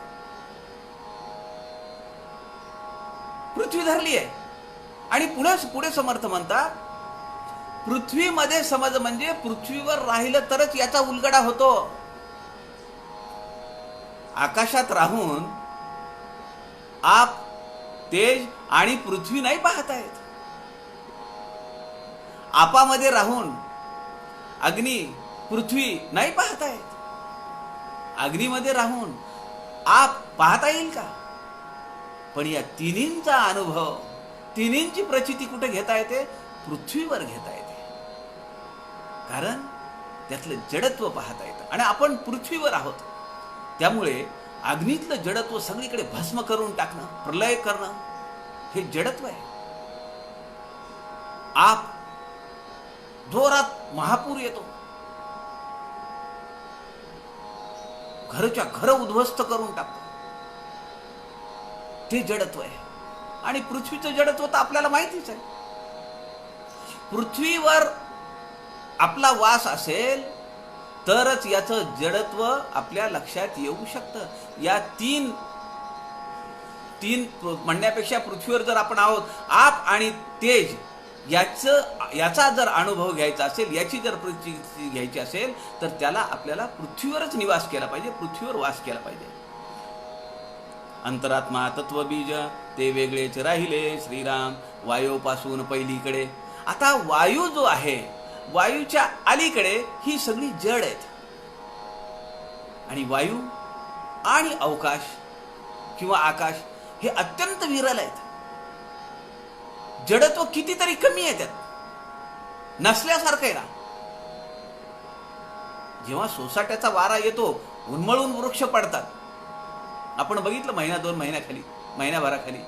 A: पृथ्वी धरली आहे. आणि पुढे समर्थ म्हणतात, पृथ्वीमध्ये समज म्हणजे पृथ्वीवर राहिलं तरच याचा उलगडा होतो. आकाशात राहून आप, तेज आणि पृथ्वी नाही पाहतायत. आपामध्ये राहून अग्नी, पृथ्वी नाही पाहतायत. अग्नीमध्ये राहून आप पाहता येईल का? पण या तिन्हींचा अनुभव, तिन्हींची प्रचिती कुठे घेता येते? पृथ्वीवर घेता येते. कारण त्यातलं जडत्व पाहता येतं आणि आपण पृथ्वीवर आहोत. त्यामुळे अग्नीतलं जडत्व सगळीकडे भस्म करून टाकणं, प्रलय करणं, हे जडत्व आहे. आप, जोरात महापूर येतो, घरच्या घर उद्ध्वस्त करून टाकतो, ते जडत्व आहे. आणि पृथ्वीचं जडत्व तर आपल्याला माहितीच आहे. पृथ्वीवर आपला वास असेल तरच याचं जडत्व आपल्या लक्षात येऊ शकतं. या तीन म्हणण्यापेक्षा पृथ्वीवर जर आपण आहोत, आप आणि तेज, याचा जर अनुभव घ्यायचा असेल, याची जर प्रचिती घ्यायची असेल, तर त्याला आपल्याला पृथ्वीवरच निवास केला पाहिजे, पृथ्वीवर वास केला पाहिजे. अंतरात्मा तत्वबीज ते वेगळेच राहिले श्रीराम वायूपासून पहिलीकडे. आता वायू जो आहे, वायूच्या अलीकडे ही सगळी जड आहेत. आणि वायू आणि अवकाश किंवा आकाश हे अत्यंत विरल आहेत. जडत्व कितीतरी कमी आहे त्यात, नसल्यासारखं आहे ना. जेव्हा सोसाट्याचा वारा येतो, उन्मळून वृक्ष पडतात. आपण बघितलं महिना 2 महिन्याखाली, महिन्याभराखाली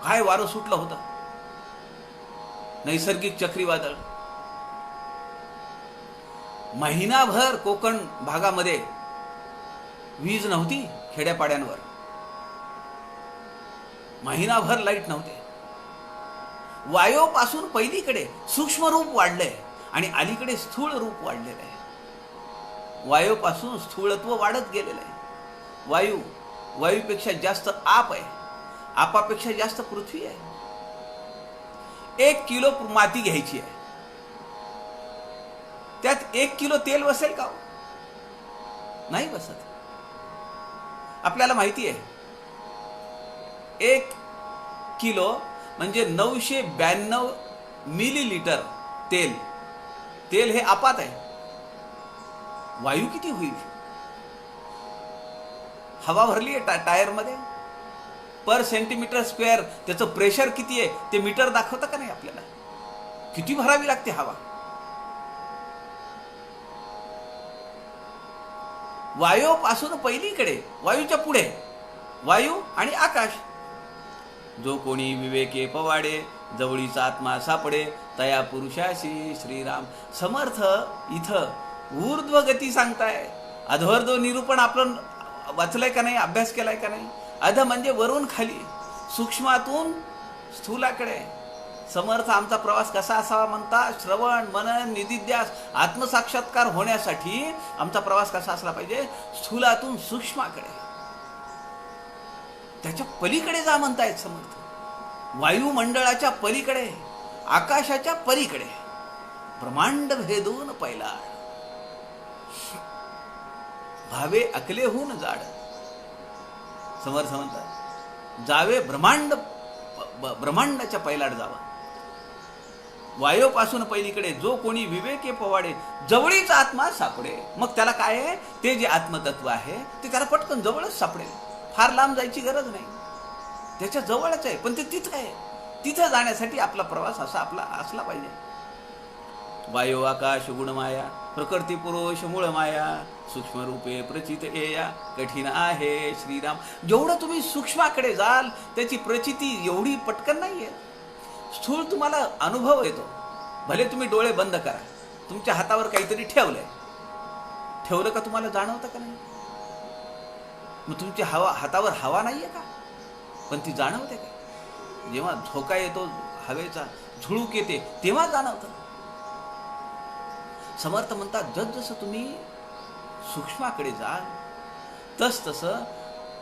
A: काय वारं सुटलं होतं. नैसर्गिक चक्रीवादळ. महिनाभर कोकण भागामध्ये वीज नव्हती, खेड्यापाड्यांवर महिनाभर लाईट नव्हते. वायूपासून पहिलीकडे सूक्ष्म रूप वाढलंय आणि अलीकडे स्थूळ रूप वाढलेलं आहे. वायूपासून स्थूळत्व वाढत गेलेलं आहे. वायूपेक्षा जास्त आप आहे, आपापेक्षा जास्त पृथ्वी आहे. 1 किलो माती घ्यायची आहे, त्यात 1 किलो तेल बसेल का? नाही बसत. आपल्याला माहिती आहे 1 किलो म्हणजे 992 मिलीलिटर तेल हे आपात आहे. वायू किती होईल? हवा भरली आहे टायर मध्ये, पर सेंटीमीटर स्क्वेअर त्याचं प्रेशर किती आहे ते मीटर दाखवतं का नाही आपल्याला? किती भरावी लागते हवा? वायूपासून पहिलीकडे, वायूच्या पुढे वायू आणि आकाश. जो कोणी विवेके पवाडे, जवळीचा आत्मा सापडे, तया पुरुषाशी श्रीराम. समर्थ इथं ऊर्ध्व गती सांगताय. अधोर्ध्व निरूपण आपण वाचलंय का नाही, अभ्यास केलाय का नाही? अध म्हणजे वरून खाली, सूक्ष्मातून स्थूलाकडे. समर्थ आमचा प्रवास कसा असावा म्हणता? श्रवण, मनन, निधिध्यास, आत्मसाक्षात्कार होण्यासाठी आमचा प्रवास कसा असला पाहिजे? स्थूलातून सूक्ष्माकडे, त्याच्या पलीकडे जा म्हणतायत समर्थ. वायुमंडळाच्या पलीकडे, आकाशाच्या पलीकडे, ब्रह्मांड भेदून पैलाड, भावे अकलेहून जाड. समर्थ म्हणतात जावे ब्रह्मांडाच्या पैलाड जावा. वायूपासून पहिलीकडे जो कोणी विवेके पवाडे, जवळीच आत्मा सापडे. मग त्याला काय आहे? ते जे आत्मतत्व आहे ते त्याला पटकन जवळच सापडेल. फार लांब जायची गरज नाही, त्याच्या जवळच आहे. पण ते तिथं आहे. तिथं जाण्यासाठी आपला प्रवास असा आपला असला पाहिजे. वायू आकाश गुणमाया, प्रकृती पुरुष मूळ माया, सूक्ष्म रूपे प्रचित येया, कठीण आहे श्रीराम. जेवढं तुम्ही सूक्ष्माकडे जाल त्याची प्रचिती एवढी पटकन नाहीये. स्थूल तुम्हाला अनुभव येतो. भले तुम्ही डोळे बंद करा, तुमच्या हातावर काहीतरी ठेवलं का तुम्हाला जाणवतं का नाही? मग तुमच्या हातावर हवा नाहीये का? पण ती जाणवते का? जेव्हा झोका येतो हवेचा, झुळूक येते, तेव्हा जाणवतं. समर्थ म्हणतात जसजसं तुम्ही सूक्ष्माकडे जाल तसतसं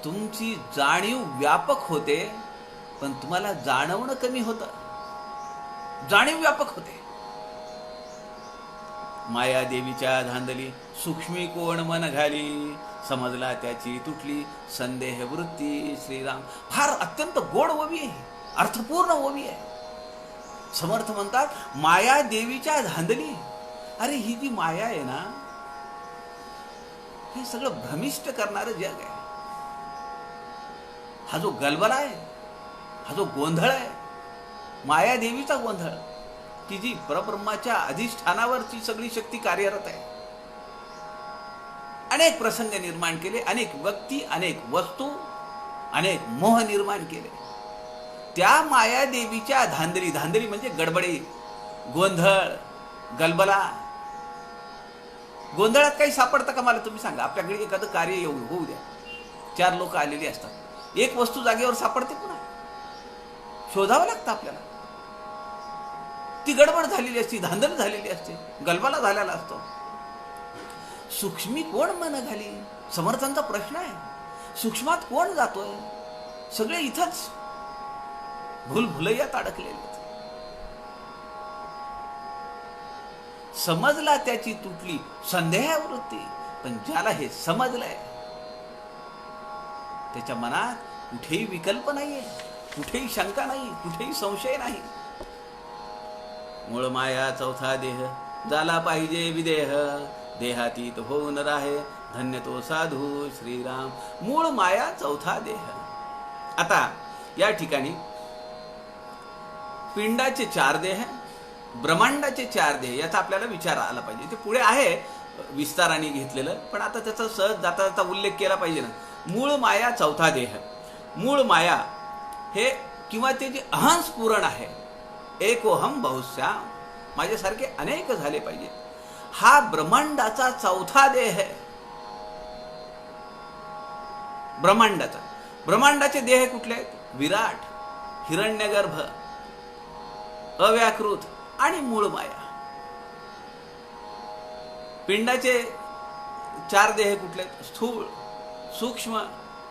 A: तुमची जाणीव व्यापक होते पण तुम्हाला जाणवणं कमी होतं, जाणीव व्यापक होते. माया देवीच्या धांदली सूक्ष्मी कोण मन घाली, समजला त्याची तुटली संदेह वृत्ती. श्रीराम फार अत्यंत गोड ओवी आहे, अर्थपूर्ण ओवी आहे. समर्थ म्हणतात माया देवीच्या धांदली. अरे ही जी माया आहे ना, हे सगळं भ्रमिष्ट करणारं जग आहे. हा जो गलबला आहे, हा जो गोंधळ आहे, माया देवीचा गोंधळ, की जी परब्रह्माच्या अधिष्ठानावरची सगळी शक्ती कार्यरत आहे. अनेक प्रसंग निर्माण केले, अनेक व्यक्ती, अनेक वस्तू, अनेक मोह निर्माण केले. त्या माया देवीच्या धांदली, धांदली म्हणजे गडबडी, गोंधळ, गलबला. गोंधळात काही सापडतं का मला तुम्ही सांगा? आपल्याकडे एखादं कार्य होऊ द्या, 4 लोक आलेली असतात, एक वस्तू जागेवर सापडते, पुन्हा शोधावं लागतं आपल्याला. ती गडबड झालेली असते, धांदल झालेली असते, गलबला झालेला असतो. सूक्ष्मी कोण मन घाली, समर्थांचा प्रश्न आहे. सूक्ष्मात कोण जातोय? सगळे इथंच भूलभुलैयात अडकलेले आहेत. समजला त्याची तुटली संदेहवृत्ती. पण ज्याला हे समजलंय त्याच्या मनात कुठेही विकल्प नाहीये, कुठेही शंका नाही, कुठेही संशय नाही. मूळ माया चौथा देह, झाला पाहिजे विदेह, देहातीत होऊन राहे धन्य तो साधू. श्रीराम मूळ माया चौथा देह. आता या ठिकाणी पिंडाचे 4 देह, ब्रह्मांडाचे 4 देह, याचा आपल्याला विचार आला पाहिजे. ते पुढे आहे विस्ताराने घेतलेलं, पण आता त्याचा सहज जाता जाता उल्लेख केला पाहिजे ना. मूळ माया चौथा देह. मूळ माया हे किंवा ते जे अहंस्फुरण आहे, एकोहम बहुश्याम, माझ्यासारखे अनेक झाले पाहिजे, हा ब्रह्मांडाचा चौथा देह आहे. ब्रह्मांडाचा, ब्रह्मांडाचे देह कुठले आहेत? विराट, हिरण्यगर्भ, अव्याकृत आणि मूळ माया. पिंडाचे 4 देह कुठले आहेत? स्थूळ, सूक्ष्म,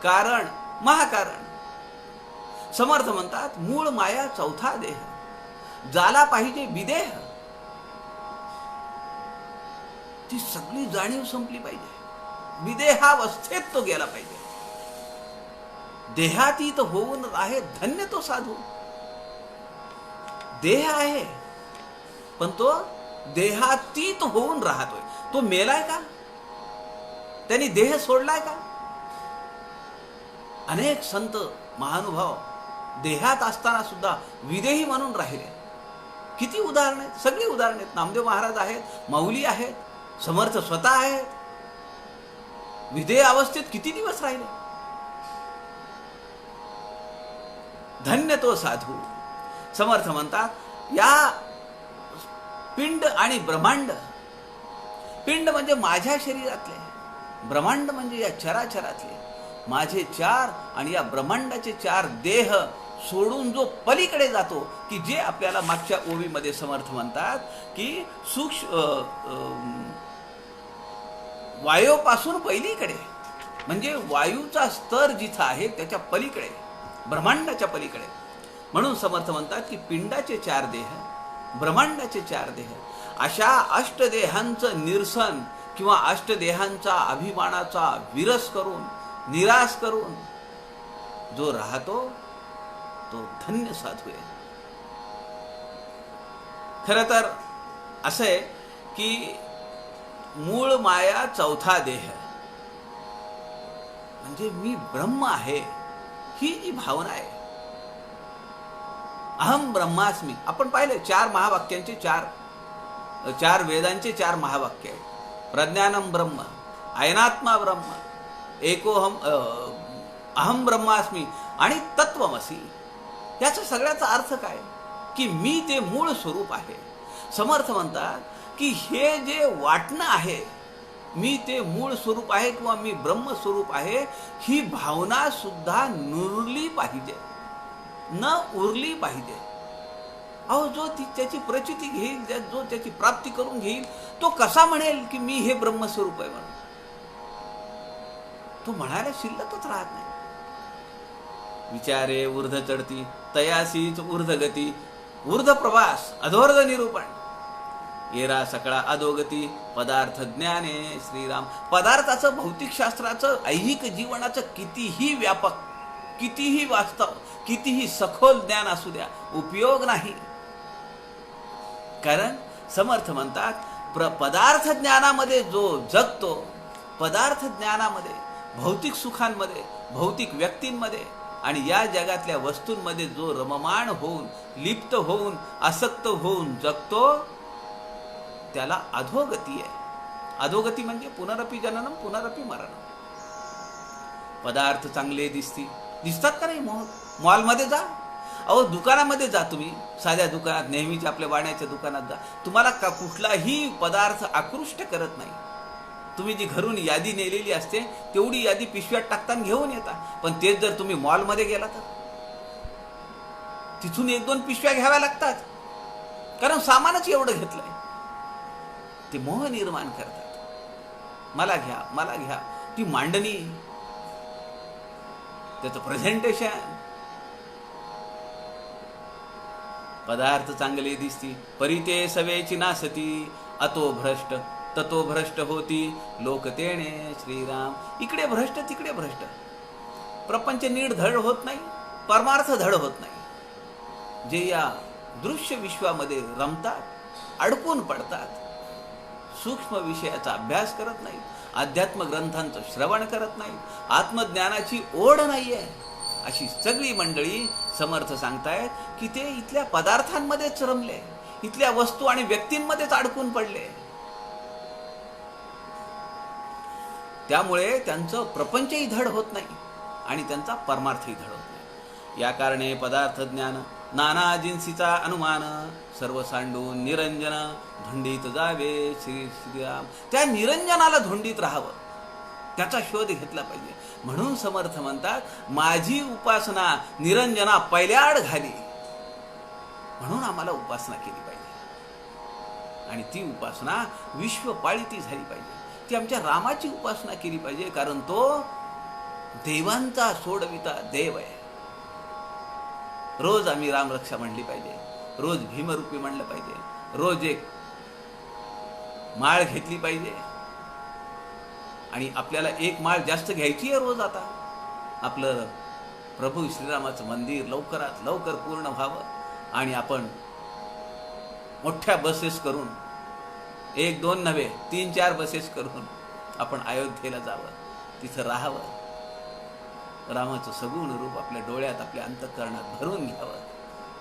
A: कारण, महाकारण. समर्थ म्हणतात मूळ माया चौथा देह, झाला पाहिजे विदेह. ती सगळी जाणीव संपली पाहिजे, विदेहावस्थेत तो गेला पाहिजे. देहातीत होऊन आहे धन्य तो साधू. देह आहे पण तो देहातीत होऊन राहतोय. तो मेलाय का? त्यांनी देह सोडलाय का? अनेक संत महानुभाव देहात असताना सुद्धा विदेही म्हणून राहिले. किती उदाहरण आहेत, सगळी उदाहरण आहेत. नामदेव महाराज आहेत, माऊली आहेत, समर्थ स्वतः आहेत. विदेह अवस्थेत किती दिवस राहिले? धन्य तो साधू. समर्थ म्हणतात या पिंड आणि ब्रह्मांड, पिंड म्हणजे माझ्या शरीरातले, ब्रह्मांड म्हणजे या चराचरातले माझे 4 आणि या ब्रह्मांडाचे 4 देह सोडून जो पलीकडे जातो, की जे आपल्याला मागच्या ओवीमध्ये समर्थ म्हणतात की वायूपासून पलीकडे, म्हणजे वायूचा स्तर जिथं आहे त्याच्या पलीकडे, ब्रह्मांडाच्या पलीकडे. म्हणून समर्थ म्हणतात की पिंडाचे 4 देह, ब्रह्मांडाचे 4 देह, अशा अष्टदेहांचं निरसन किंवा अष्टदेहांचा अभिमानाचा विरस करून, निराश करून जो राहतो तो धन्य साधू आहे. खरं तर असं आहे की मूळ माया चौथा देह म्हणजे मी ब्रह्म आहे, ही जी भावना आहे. अहम ब्रह्मास्मी. आपण पाहिले 4 महावाक्यांचे 4 वेदांचे 4 महावाक्य आहेत. प्रज्ञानम ब्रह्म, अयनात्मा ब्रह्म, एकोहम अहम ब्रह्मास्मी आणि तत्वमसी. याचा सगळ्याचा अर्थ काय? की मी ते मूळ स्वरूप आहे. समर्थ म्हणतात की हे जे वाटणं आहे, मी ते मूळ स्वरूप आहे किंवा मी ब्रह्मस्वरूप आहे, ही भावना सुद्धा नुरली पाहिजे, न उरली पाहिजे. अहो जो त्याची प्रचिती घेईल, जो त्याची प्राप्ती करून घेईल, तो कसा म्हणेल की मी हे ब्रह्मस्वरूप आहे म्हणून? तो म्हणायला शिल्लकच राहत नाही. विचारे ऊर्ध चढती तयासीच ऊर्ध गती, ऊर्ध प्रवास अधोर्ध निरूपण, येरा सकळा अधोगती, पदार्थ ज्ञाने श्रीराम. पदार्थाचं, भौतिकशास्त्राचं, ऐहिक जीवनाचं कितीही व्यापक, कितीही वास्तव, कितीही सखोल ज्ञान असू द्या, उपयोग नाही. कारण समर्थ म्हणतात पदार्थ ज्ञानामध्ये जो जगतो, पदार्थ ज्ञानामध्ये, भौतिक सुखांमध्ये, भौतिक व्यक्तींमध्ये आणि या जगातल्या वस्तूंमध्ये जो रममाण होऊन, लिप्त होऊन, आसक्त होऊन जगतो, त्याला अधोगती आहे. अधोगती म्हणजे पुनरपी जननम पुनरपी मरणम. पदार्थ चांगले दिसतात का नाही? मॉलमध्ये जा, अहो दुकानामध्ये जा, तुम्ही साध्या दुकानात, नेहमीच्या आपल्या वाण्याच्या दुकानात जा, तुम्हाला कुठलाही पदार्थ आकृष्ट करत नाही. तुम्ही जी घरून यादी नेलेली असते तेवढी यादी पिशव्यात टाकताना घेऊन येता. पण तेच जर तुम्ही मॉलमध्ये गेला तर तिथून 1-2 पिशव्या घ्याव्या लागतात, कारण सामानच एवढं घेतलंय. ते मोह निर्माण करतात. मला घ्या, मला घ्या. ती मांडणी, त्याचं प्रेझेंटेशन. पदार्थ चांगले दिसती परिते सवेची नासती, अतो भ्रष्ट ततो भ्रष्ट होती, लोक तेणे श्रीराम. इकडे भ्रष्ट तिकडे भ्रष्ट. प्रपंच नीट धड होत नाही, परमार्थ धड होत नाही. जे या दृश्य विश्वामध्ये रमतात, अडकून पडतात, सूक्ष्म विषयाचा अभ्यास करत नाहीत, अध्यात्म ग्रंथांचं श्रवण करत नाहीत, आत्मज्ञानाची ओढ नाहीये, अशी सगळी मंडळी समर्थ सांगतायत की ते इथल्या पदार्थांमध्येच रमले, इथल्या वस्तू आणि व्यक्तींमध्येच अडकून पडले. त्यामुळे त्यांचं प्रपंचही धड होत नाही आणि त्यांचा परमार्थही धड होत नाही. या कारणे पदार्थ ज्ञान नाना जिन्सीचा अनुमान, सर्व सांडून निरंजन धुंडीत जावे श्रीराम. त्या निरंजनाला धुंडीत राहावं, त्याचा शोध घेतला पाहिजे. म्हणून समर्थ म्हणतात माझी उपासना निरंजना पहिल्याड घाली. म्हणून आम्हाला उपासना केली पाहिजे आणि ती उपासना विश्वपाळीती झाली पाहिजे. ती आमच्या रामाची उपासना केली पाहिजे, कारण तो देवांचा सोडविता देव आहे. रोज आम्ही रामरक्षा म्हणली पाहिजे, रोज भीमरूपी म्हणलं पाहिजे, रोज एक माळ घेतली पाहिजे. आणि आपल्याला एक माळ जास्त घ्यायची आहे रोज. आता आपलं प्रभू श्रीरामाचं मंदिर लवकरात लवकर पूर्ण व्हावं आणि आपण मोठ्या बसेस करून, 1-2 नव्हे 3-4 बसेस करून आपण अयोध्येला जावं, तिथं राहावं, रामाचं सगुण रूप आपल्या डोळ्यात, आपल्या अंतःकरणात भरून घ्यावं.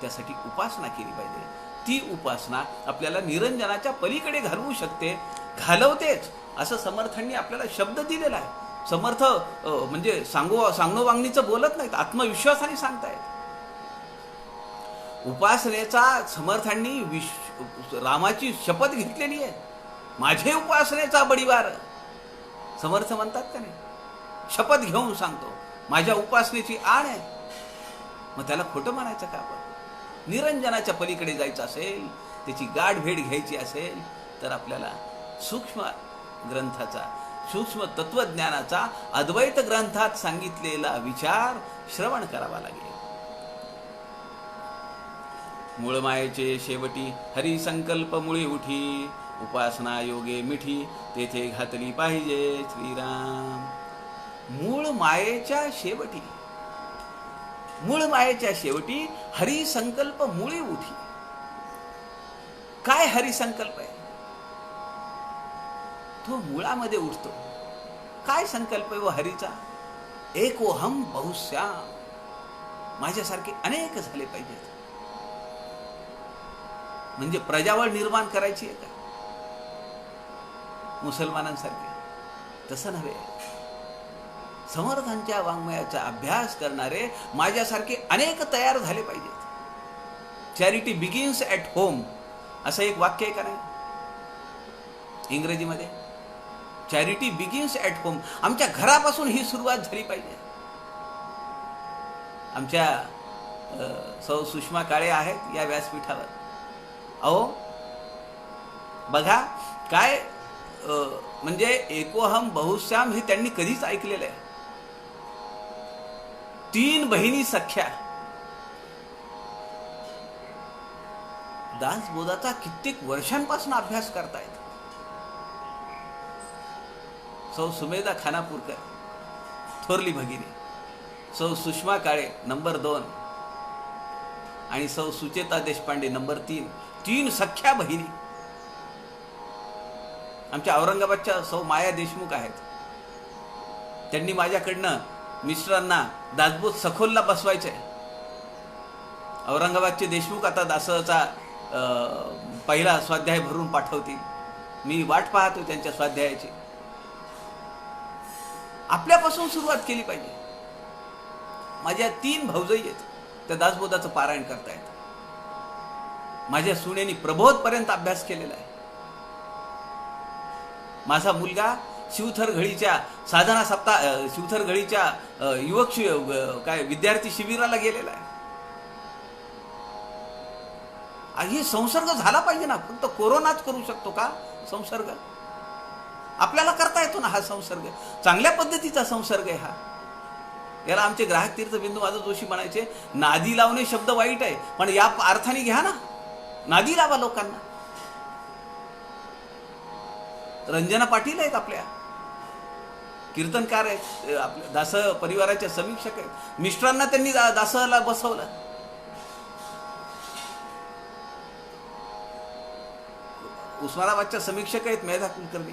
A: त्यासाठी उपासना केली पाहिजे. ती उपासना आपल्याला निरंजनाच्या पलीकडे घालवू शकते, घालवतेच, असं समर्थांनी आपल्याला शब्द दिलेला आहे. समर्थ म्हणजे सांगणोवांगणीचं बोलत नाहीत, आत्मविश्वासाने सांगतायत. उपासनेचा समर्थांनी रामाची शपथ घेतलेली आहे. माझे उपासनेचा बडीवार, समर्थ म्हणतात का नाही? शपथ घेऊन सांगतो माझ्या उपासनेची आण आहे. मग त्याला खोटं म्हणायचं का? आपण निरंजनाच्या पलीकडे जायचं असेल, त्याची गाठ भेट घ्यायची असेल, तर आपल्याला सूक्ष्म ग्रंथाचा, सूक्ष्म तत्वज्ञानाचा, अद्वैत ग्रंथात सांगितलेला विचार श्रवण करावा लागेल. मूळ मायेचे शेवटी हरी संकल्प मुळी उठी, उपासना योगे मिठी तेथे घातली पाहिजे श्रीराम. मूळ मायेच्या शेवटी, मूळ मायेच्या शेवटी हरी संकल्प मुळी उठी. काय हरी संकल्प आहे? तो मुळामध्ये उठतो. काय संकल्प आहे व हरीचा? एकोहम बहुश्याम. माझ्यासारखे अनेक झाले पाहिजेत. म्हणजे प्रजावळ निर्माण करायची आहे का मुसलमानांसारखे? तसं नव्हे. समर्थांच्या वाङ्मयाचा अभ्यास करणारे माझ्यासारखे अनेक तयार झाले पाहिजेत. चॅरिटी बिगिन्स ॲट होम असं एक वाक्य आहे का नाही इंग्रजीमध्ये? Charity begins at home. आमच्या घरापासून ही सुरुवात झाली पाहिजे. आमच्या सौ सुषमा काळे आहेत या व्यासपीठावर. अहो बघा काय म्हणजे एकोहम बहुश्याम हे त्यांनी कधीच ऐकलेलं आहे. 3 बहिणी सख्या. दासबोधाचा कित्येक वर्षांपासून अभ्यास करतायत. सौ सुमेधा खानापूरकर थोरली भगिनी, सौ सुषमा काळे नंबर 2 आणि सौ सुचेता देशपांडे नंबर 3. 3 सख्या बहिणी. आमच्या औरंगाबादच्या सौ माया देशमुख आहेत. त्यांनी माझ्याकडनं मिस्टरांना दासबोध सखोलला बसवायचंय. औरंगाबादचे देशमुख आता दासचा पहिला स्वाध्याय भरून पाठवतील. मी वाट पाहतो त्यांच्या स्वाध्यायाची. आपल्यापासून सुरुवात केली पाहिजे. माझ्या 3 भाऊजाई आहेत, त्या दासबोधाचं पारायण करतायत. माझ्या सुनेनी प्रबोधपर्यंत अभ्यास केलेला आहे. माझा मुलगा शिवथरघळीच्या साधना सप्ताह शिवथरघळीच्या युवक काय विद्यार्थी शिबिराला गेलेला आहे. हे संसर्ग झाला पाहिजे ना. फक्त कोरोनाच करू शकतो का संसर्ग? आपल्याला करता येतो ना हा संसर्ग. चांगल्या पद्धतीचा संसर्ग आहे हा. याला आमचे ग्राहक तीर्थ बिंदू माधव जोशी म्हणायचे, नादी लावणे शब्द वाईट आहे, पण या अर्थाने घ्या ना, नादी लावा लोकांना. रंजना पाटील आहेत, आपल्या कीर्तनकार आहेत, आपल्या दास परिवाराच्या समीक्षक आहेत. मिस्टरांना त्यांनी दासला बसवलं. उस्मानाबादच्या समीक्षक आहेत मेधा कुलकर्णी.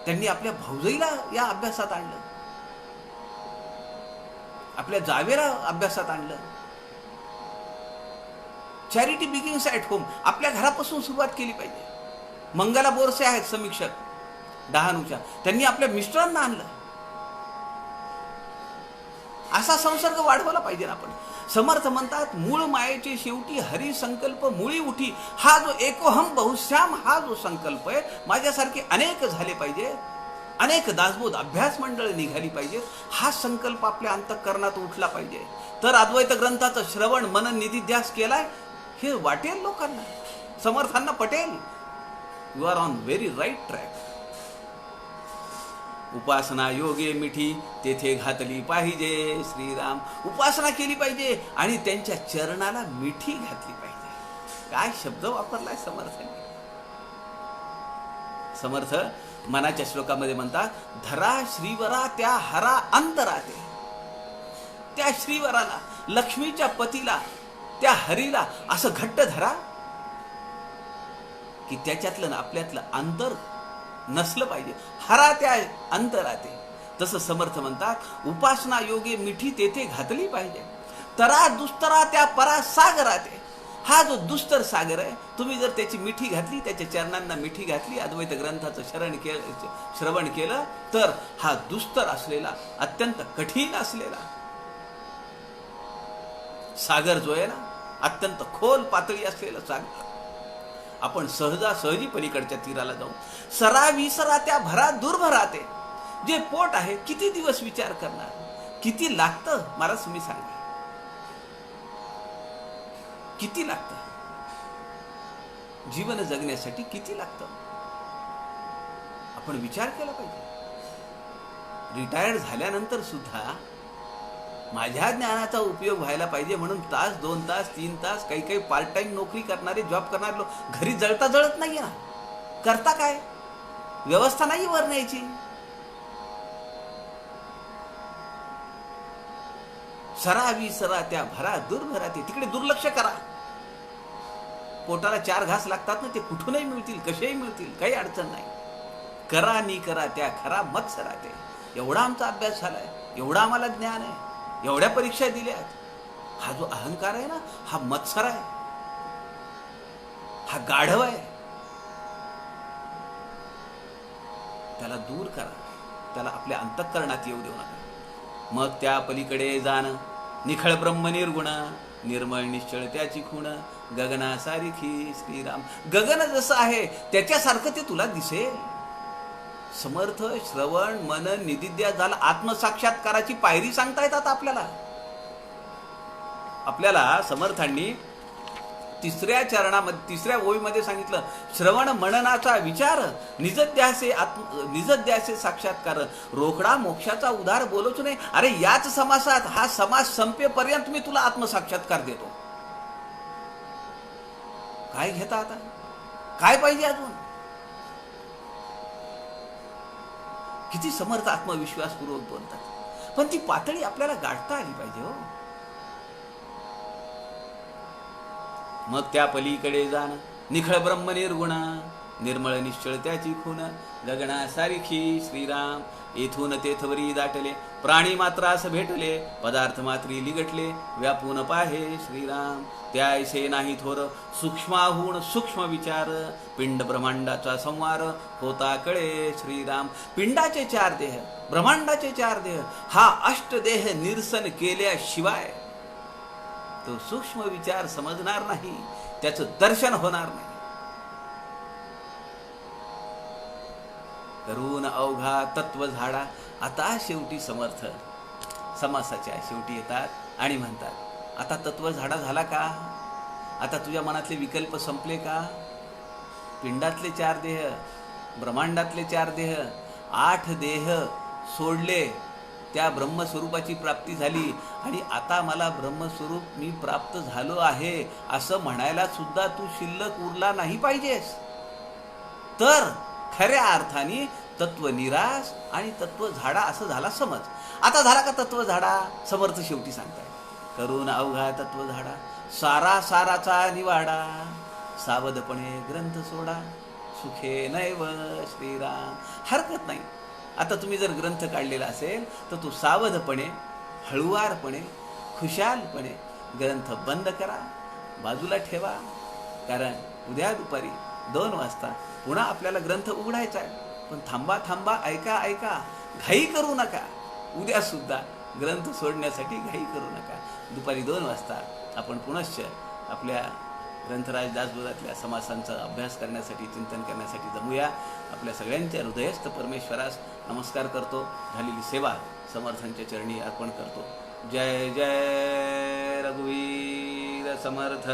A: त्यांनी आपल्या भाऊजाईला या अभ्यासात आणलं, आपल्या जावेला अभ्यासात आणलं. Charity begins at home. आपल्या घरापासून सुरुवात केली पाहिजे. मंगला बोरसे आहेत समीक्षक डहाणूच्या, त्यांनी आपल्या मिस्टरांना आणलं. असा संसर्ग वाढवला पाहिजे ना आपण. समर्थ म्हणतात, मूळ मायेचे शेवटी हरी संकल्प मुळी उठी. हा जो एकोहम बहुश्याम हा जो संकल्प आहे, माझ्यासारखे अनेक झाले पाहिजे, अनेक दासबोध अभ्यास मंडळ निघाली पाहिजे. हा संकल्प आपल्या अंतःकरणात उठला पाहिजे. तर अद्वैत ग्रंथाचं श्रवण मनन निधिध्यास केलाय हे वाटेल लोकांना, समर्थांना पटेल. You are on very right track. उपासना योगे मिठी तेथे घातली पाहिजे. श्रीराम उपासना केली पाहिजे आणि त्यांच्या चरणाला मिठी घातली पाहिजे. काय शब्द वापरलाय समर्थांनी. समर्थ मनाच्या श्लोकामध्ये म्हणतात, धरा श्रीवरा त्या हरा अंतराते. त्या श्रीवराला, लक्ष्मीच्या पतीला, त्या हरीला असं घट्ट धरा की त्याच्यातलं आपल्यातलं अंतर नसलं पाहिजे. हरा त्या अंतराते. तसं समर्थ म्हणतात, उपासना योगे मिठी तेथे घातली पाहिजे. तरा दुस्तरा त्या परा सागराते. हा जो दुस्तर सागर आहे, तुम्ही जर त्याची मिठी घातली, त्याच्या चरणांना मिठी घातली, अद्वैत ग्रंथाचं श्रवण केलं, तर हा दुस्तर असलेला, अत्यंत कठीण असलेला सागर जो आहे ना, अत्यंत खोल पातळी असलेला सागर, आपण सहजासहजी पलीकडच्या तीराला जाऊ. सरा विसरा त्या भरा दुर्भराते. जे पोट आहे, किती दिवस विचार करणार, किती लागतं मला तुम्ही सांगा, किती लागतं जीवन जगण्यासाठी, किती लागतं आपण विचार केला पाहिजे. रिटायर्ड झाल्यानंतर सुद्धा माझ्या ज्ञानाचा उपयोग व्हायला पाहिजे म्हणून तास 2 तास 3 तास काही काही पार्ट टाइम नोकरी करणारे, जॉब करणारे लोक घरी जळता जळत नाहीये ना. करता काय, व्यवस्था नाही वर न्यायची. सरावी सरा त्या भरा दुर्भराते. तिकडे दुर्लक्ष करा. पोटाला 4 घास लागतात ना, ते कुठूनही मिळतील, कसेही मिळतील, काही अडचण नाही. करा नी करा त्या खरा मत सराते. एवढा आमचा अभ्यास झालाय, एवढा आम्हाला ज्ञान आहे, एवढ्या परीक्षा दिल्यात. हा जो अहंकार आहे ना, हा मत्सर आहे, हा गाढव आहे. त्याला दूर करा, त्याला आपल्या अंतःकरणात येऊ देऊ नका. मग त्या पलीकडे जाणं. निखळ ब्रह्म निर्गुण, निर्मळ निश्चळ त्याची खूण, गगना सारिखी. श्रीराम गगन जसं आहे त्याच्यासारखं ते तुला दिसेल. समर्थ श्रवण मनन निधिध्यास झाला. आत्मसाक्षात्काराची पायरी सांगता येतात आपल्याला. आपल्याला समर्थांनी तिसऱ्या चरणामध्ये, तिसऱ्या ओळीमध्ये सांगितलं, श्रवण मननाचा विचार, निजध्यासे साक्षात्कार, रोकडा मोक्षाचा उधार बोलूच नाही. अरे याच समासात हा समास संपेपर्यंत मी तुला आत्मसाक्षात्कार देतो. काय घेता आता? काय पाहिजे अजून? किती समर्थ आत्मविश्वासपूर्वक बोलतात. पण ती पातळी आपल्याला गाठता आली पाहिजे हो. मग त्या पलीकडे जाण, निखळ ब्रह्म निर्गुण, निर्मळ निश्चळ त्याची खून, गगना सारिखी श्रीराम, येथून तेथवरी दाटले, प्राणी मात्रास भेटले, पदार्थ मात्री लिगटले, व्यापून पाहे श्रीराम, त्याऐसे नाही थोर, सूक्ष्माहून सूक्ष्म विचार, पिंड ब्रह्मांडाचा संवार, होता कळे श्रीराम. पिंडाचे 4 देह, ब्रह्मांडाचे 4 देह, हा अष्टदेह निरसन केल्याशिवाय तो सूक्ष्म विचार समजणार नाही, त्याचं दर्शन होणार नाही. करून अवघा तत्व झाडा. आता शेवटी समर्थ समासाच्या शेवटी येतात आणि म्हणतात, आता तत्व झाडा झाला का? आता तुझ्या मनातले विकल्प संपले का? पिंडातले 4 देह, ब्रह्मांडातले 4 देह, 8 देह सोडले, त्या ब्रह्मस्वरूपाची प्राप्ती झाली आणि आता मला ब्रह्मस्वरूप मी प्राप्त झालो आहे असं म्हणायला सुद्धा तू शिल्लक उरला नाही पाहिजेस. तर खऱ्या अर्थाने तत्व निराश आणि तत्व झाडा असं झाला समज. आता झाला का तत्व झाडा? समर्थ शेवटी सांगताय, करून अवघा तत्व झाडा, सारा साराचा निवाडा, सावधपणे ग्रंथ सोडा, सुखे नैव श्रीराम. हरकत नाही, आता तुम्ही जर ग्रंथ काढलेला असेल तर तो सावधपणे, हळुवारपणे, खुशालपणे ग्रंथ बंद करा, बाजूला ठेवा. कारण उद्या दुपारी 2 वाजता पुन्हा आपल्याला ग्रंथ उघडायचा आहे. पण थांबा, ऐका, घाई करू नका. उद्या सुद्धा ग्रंथ सोडण्यासाठी घाई करू नका. दुपारी 2 वाजता आपण पुनश्च आपल्या ग्रंथराज दासबोधातल्या समासांचा अभ्यास करण्यासाठी, चिंतन करण्यासाठी जमूया. आपल्या सगळ्यांच्या हृदयस्थ परमेश्वरास नमस्कार करतो. झालेली सेवा समर्थांच्या चरणी अर्पण करतो. जय जय रघुवीर समर्थ.